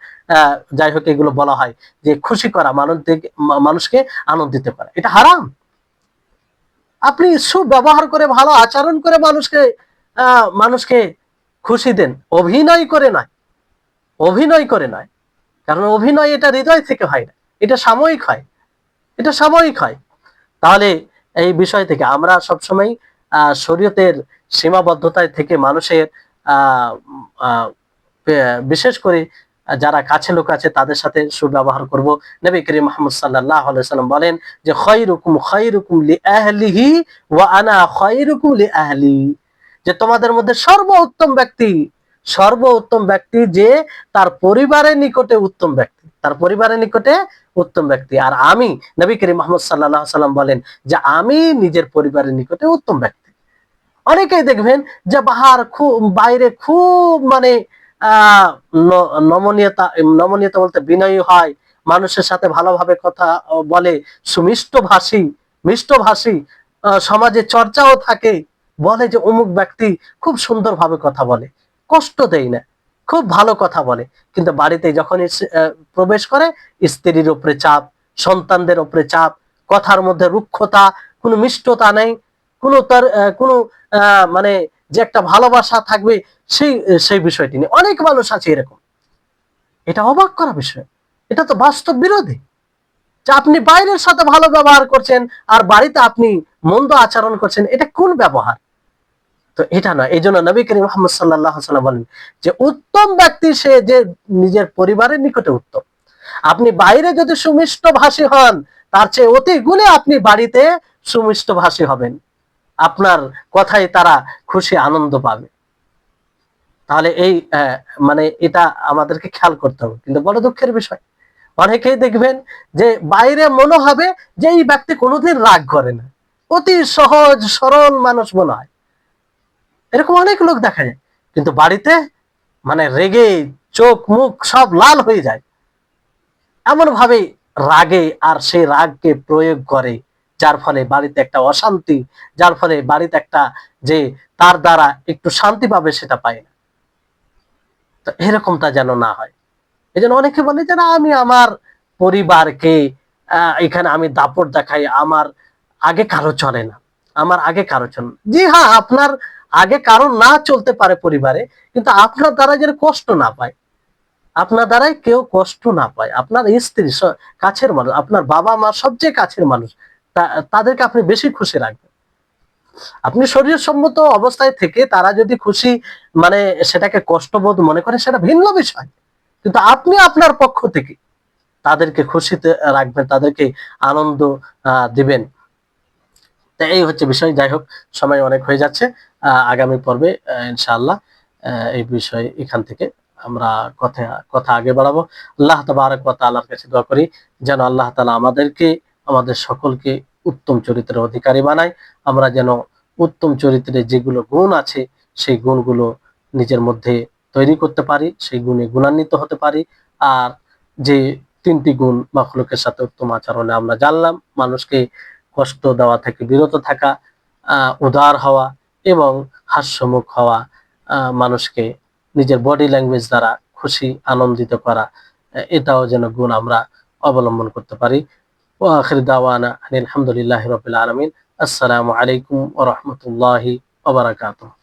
যাই হোক এগুলো বলা হয় যে খুশি করা, মানুষকে আনন্দিত করা। এটা হারাম। আপনি সুব্যবহার করে, ভালো আচরণ করে মানুষকে খুশি দেন, অভিনয় করে নয়, অভিনয় করে নয়। কারণ অভিনয় এটা হৃদয় থেকে হয় না, এটা সাময়িক হয়, এটা সাময়িক হয়। তাহলে এই বিষয় থেকে আমরা সবসময় শরীয়তের সীমাবদ্ধতায় থেকে মানুষের বিশেষ করে যারা কাছে লোক আছে তাদের সাথে সুব্যবহার করব। নবী করিম মুহাম্মদ সাল্লাল্লাহু আলাইহি ওয়াসাল্লাম বলেন যে খায়রুকুম লিআহলিহি ওয়া আনা খায়রুকুম লিআহলি, যে তোমাদের মধ্যে সর্বোত্তম ব্যক্তি যে তার পরিবারের নিকটে উত্তম ব্যক্তি, তার পরিবারের নিকটে উত্তম ব্যক্তি। আর আমি নবী করিম মুহাম্মদ সাল্লাল্লাহু আলাইহি ওয়াসাল্লাম বলেন যে আমি নিজের পরিবারের নিকটে উত্তম ব্যক্তি। অনেকেই দেখবেন যে বাইরে খুব মানে নমনীয়তা নমনীয়তা বলতে বিনয়ী হয়, মানুষের সাথে ভালোভাবে কথা বলে, মিষ্টভাষী, সমাজে চর্চাও থাকে, বলে যে অমুক ব্যক্তি খুব সুন্দরভাবে কথা বলে, কষ্ট দেয় না, খুব ভালো কথা বলে। কিন্তু বাড়িতে যখন প্রবেশ করে, স্ত্রীর উপরে চাপ, সন্তানদের উপরে চাপ, কথার মধ্যে রুক্ষতা, কোনো মিষ্টতা নেই, কোনো মানে যে একটা ভালোবাসা থাকবে সেই বিষয়টি নেই। অনেক মানুষ আছে এরকম। এটা অবাক করা বিষয়, এটা তো বাস্তব বিরোধী। যে আপনি বাইরের সাথে ভালো ব্যবহার করছেন আর বাড়িতে আপনি মন্দ আচরণ করছেন, এটা কোন ব্যবহার? তো এটা নয়। এই জন্য নবী করিম মুহাম্মদ সাল্লাল্লাহু আলাইহি ওয়াসাল্লাম বলেন যে উত্তম ব্যক্তি সে যে নিজের পরিবারের নিকটে উত্তম। আপনি বাইরে যদি সুমিষ্ট ভাষী হন, তার চেয়ে অতি গুণে আপনি বাড়িতে সুমিষ্ট ভাষী হবেন, আপনার কথায় তারা খুশি আনন্দ পাবে। তাহলে এই মানে এটা আমাদেরকে খেয়াল করতে হবে। কিন্তু বড় দুঃখের বিষয়, অনেকেই দেখবেন যে বাইরে মনে হবে যে এই ব্যক্তি কোনোদিন রাগ করে না, অতি সহজ সরল মানুষ মনে হয়, এরকম অনেক লোক দেখা যায়। কিন্তু বাড়িতে মানে রেগে চোখ মুখ সব লাল হয়ে যায়, এমন ভাবে রাগে আর সেই রাগকে প্রয়োগ করে, যার ফলে বাড়িতে একটা অশান্তি, যার ফলে বাড়িতে একটা যে তার দ্বারা একটু শান্তি পাবে সেটা পায় না। তো এরকমটা যেন না হয়। এই জন্য অনেকে বলে যে না, আমি আমার পরিবারকে এখানে আমি দাপট দেখাই, আমার আগে কারো চলে না, আমার আগে কারো চলে না। জি হ্যাঁ, আপনার আগে কারো না চলতে পারে পরিবারে, কিন্তু আপনার দ্বারা যেন কষ্ট না পায়, আপনার দ্বারাই কেউ কষ্ট না পায়, আপনার স্ত্রী, কাছের মানুষ, আপনার বাবা মা সবচেয়ে কাছের মানুষ, তাদেরকে আপনি বেশি খুশি রাখবেন। আপনি শরীরসম্মত অবস্থায় থেকে তারা যদি খুশি মানে সেটাকে কষ্টবোধ মনে করে, সেটা ভিন্ন বিষয়। কিন্তু আপনি আপনার পক্ষ থেকে তাদেরকে খুশিতে রাখবেন, তাদেরকে আনন্দ দিবেন। তা এই হচ্ছে বিষয়। যাই হোক, সময় অনেক হয়ে যাচ্ছে। আগামী পর্বে ইনশাআল্লাহ এই বিষয়ে এখান থেকে আমরা কথা কথা আগে বাড়াবো। আল্লাহ তাবারক ওয়া তাআলার কাছে দোয়া করি যেন আল্লাহ তাআলা আমাদেরকে, আমাদের সকলকে উত্তম চরিত্রের অধিকারী বানায়। আমরা যেন উত্তম চরিত্রের যেগুলো গুণ আছে সেই গুণগুলো নিজের মধ্যে তৈরি করতে পারি, সেই গুণে গুণান্বিত হতে পারি। আর যে ৩টি গুণ মাখলুকের সাথে উত্তম আচরণে আমরা জানলাম, মানুষকে কষ্ট দেওয়া থেকে বিরত থাকা, উদার হওয়া এবং হাস্যমুখ হওয়া, মানুষকে নিজের বডি ল্যাঙ্গুয়েজ দ্বারা খুশি আনন্দিত করা, এটাও যেন গুণ আমরা অবলম্বন করতে পারি। ওয়া আখির দাওয়ানা আনিল হামদুলিল্লাহি রাব্বিল আলামিন। আসসালামু আলাইকুম ওয়া রাহমাতুল্লাহি ওয়া বারাকাতুহু।